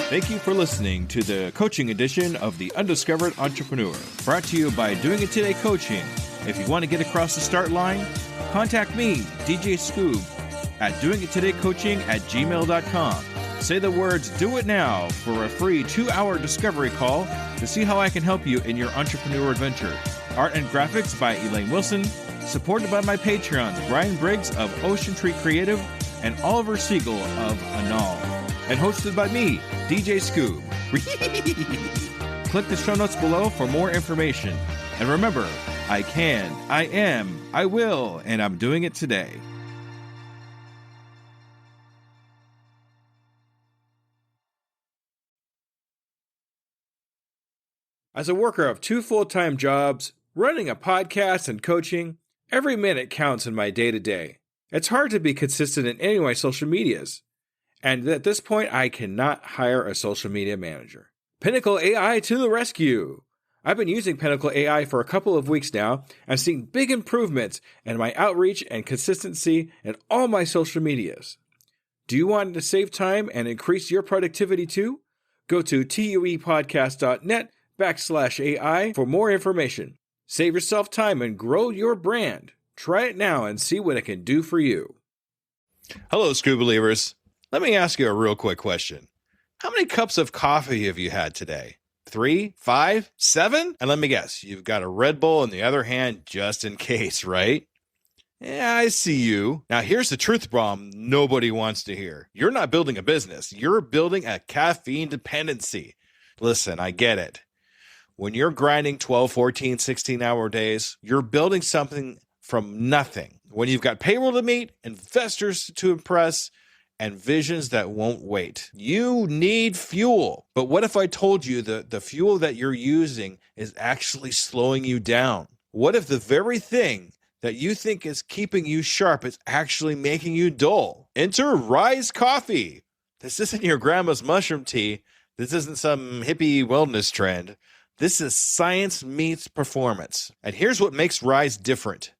Thank you for listening to the coaching edition of The Undiscovered Entrepreneur, brought to you by Doing It Today Coaching. If you want to get across the start line, contact me, DJ Scoob, at doingittodaycoaching@gmail.com. Say the words "do it now" for a free 2-hour discovery call to see how I can help you in your entrepreneur adventure. Art and graphics by Elaine Wilson, supported by my Patreons, Brian Briggs of Ocean Tree Creative and Oliver Siegel of Anal, and hosted by me, DJ Scoob. Click the show notes below for more information. And remember, I can, I am, I will, and I'm doing it today. As a worker of 2 full-time jobs, running a podcast and coaching, every minute counts in my day-to-day. It's hard to be consistent in any of my social medias. And at this point, I cannot hire a social media manager. Pinnacle AI to the rescue! I've been using Pinnacle AI for a couple of weeks now. I'm seeing big improvements in my outreach and consistency in all my social medias. Do you want to save time and increase your productivity too? Go to tuepodcast.net/AI for more information. Save yourself time and grow your brand. Try it now and see what it can do for you. Hello, Scoob Believers. Let me ask you a real quick question. How many cups of coffee have you had today? 3, 5, 7? And let me guess, you've got a Red Bull in the other hand just in case, right? Yeah, I see you. Now here's the truth bomb nobody wants to hear. You're not building a business. You're building a caffeine dependency. Listen, I get it. When you're grinding 12, 14, 16-hour days, you're building something from nothing. When you've got payroll to meet, investors to impress, and visions that won't wait. You need fuel. But what if I told you that the fuel that you're using is actually slowing you down? What if the very thing that you think is keeping you sharp is actually making you dull? Enter Rise Coffee. This isn't your grandma's mushroom tea. This isn't some hippie wellness trend. This is science meets performance. And here's what makes Rise different.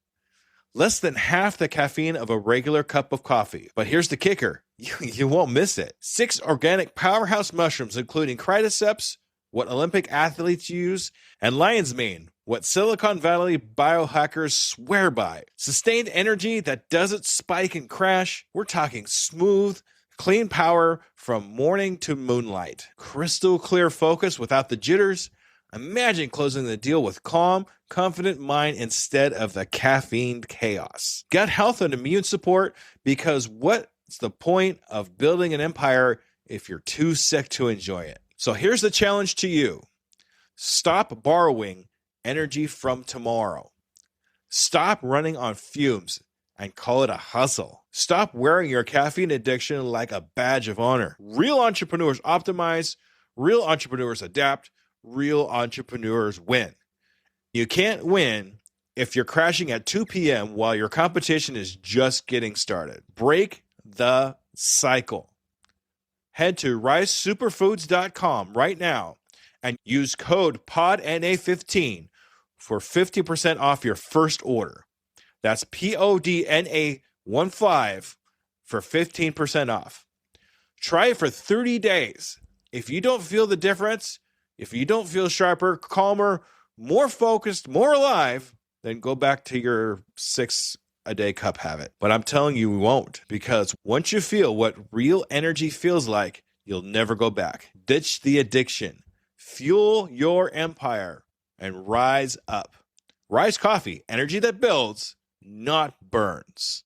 Less than half the caffeine of a regular cup of coffee. But here's the kicker. You won't miss it. 6 organic powerhouse mushrooms, including cordyceps, what Olympic athletes use, and lion's mane, what Silicon Valley biohackers swear by. Sustained energy that doesn't spike and crash. We're talking smooth, clean power from morning to moonlight. Crystal clear focus without the jitters. Imagine closing the deal with calm, confident mind instead of the caffeine chaos. Gut health and immune support, because what's the point of building an empire if you're too sick to enjoy it? So here's the challenge to you. Stop borrowing energy from tomorrow. Stop running on fumes and call it a hustle. Stop wearing your caffeine addiction like a badge of honor. Real entrepreneurs optimize, real entrepreneurs adapt, real entrepreneurs win. You can't win if you're crashing at 2 p.m. while your competition is just getting started. Break the cycle. Head to risesuperfoods.com right now and use code PODNA15 for 50% off your first order. That's PODNA15 for 15% off. Try it for 30 days. If you don't feel the difference, if you don't feel sharper, calmer, more focused, more alive, then go back to your 6-a-day cup habit. But I'm telling you, you won't, because once you feel what real energy feels like, you'll never go back. Ditch the addiction, fuel your empire, and rise up. Rise Coffee, energy that builds, not burns.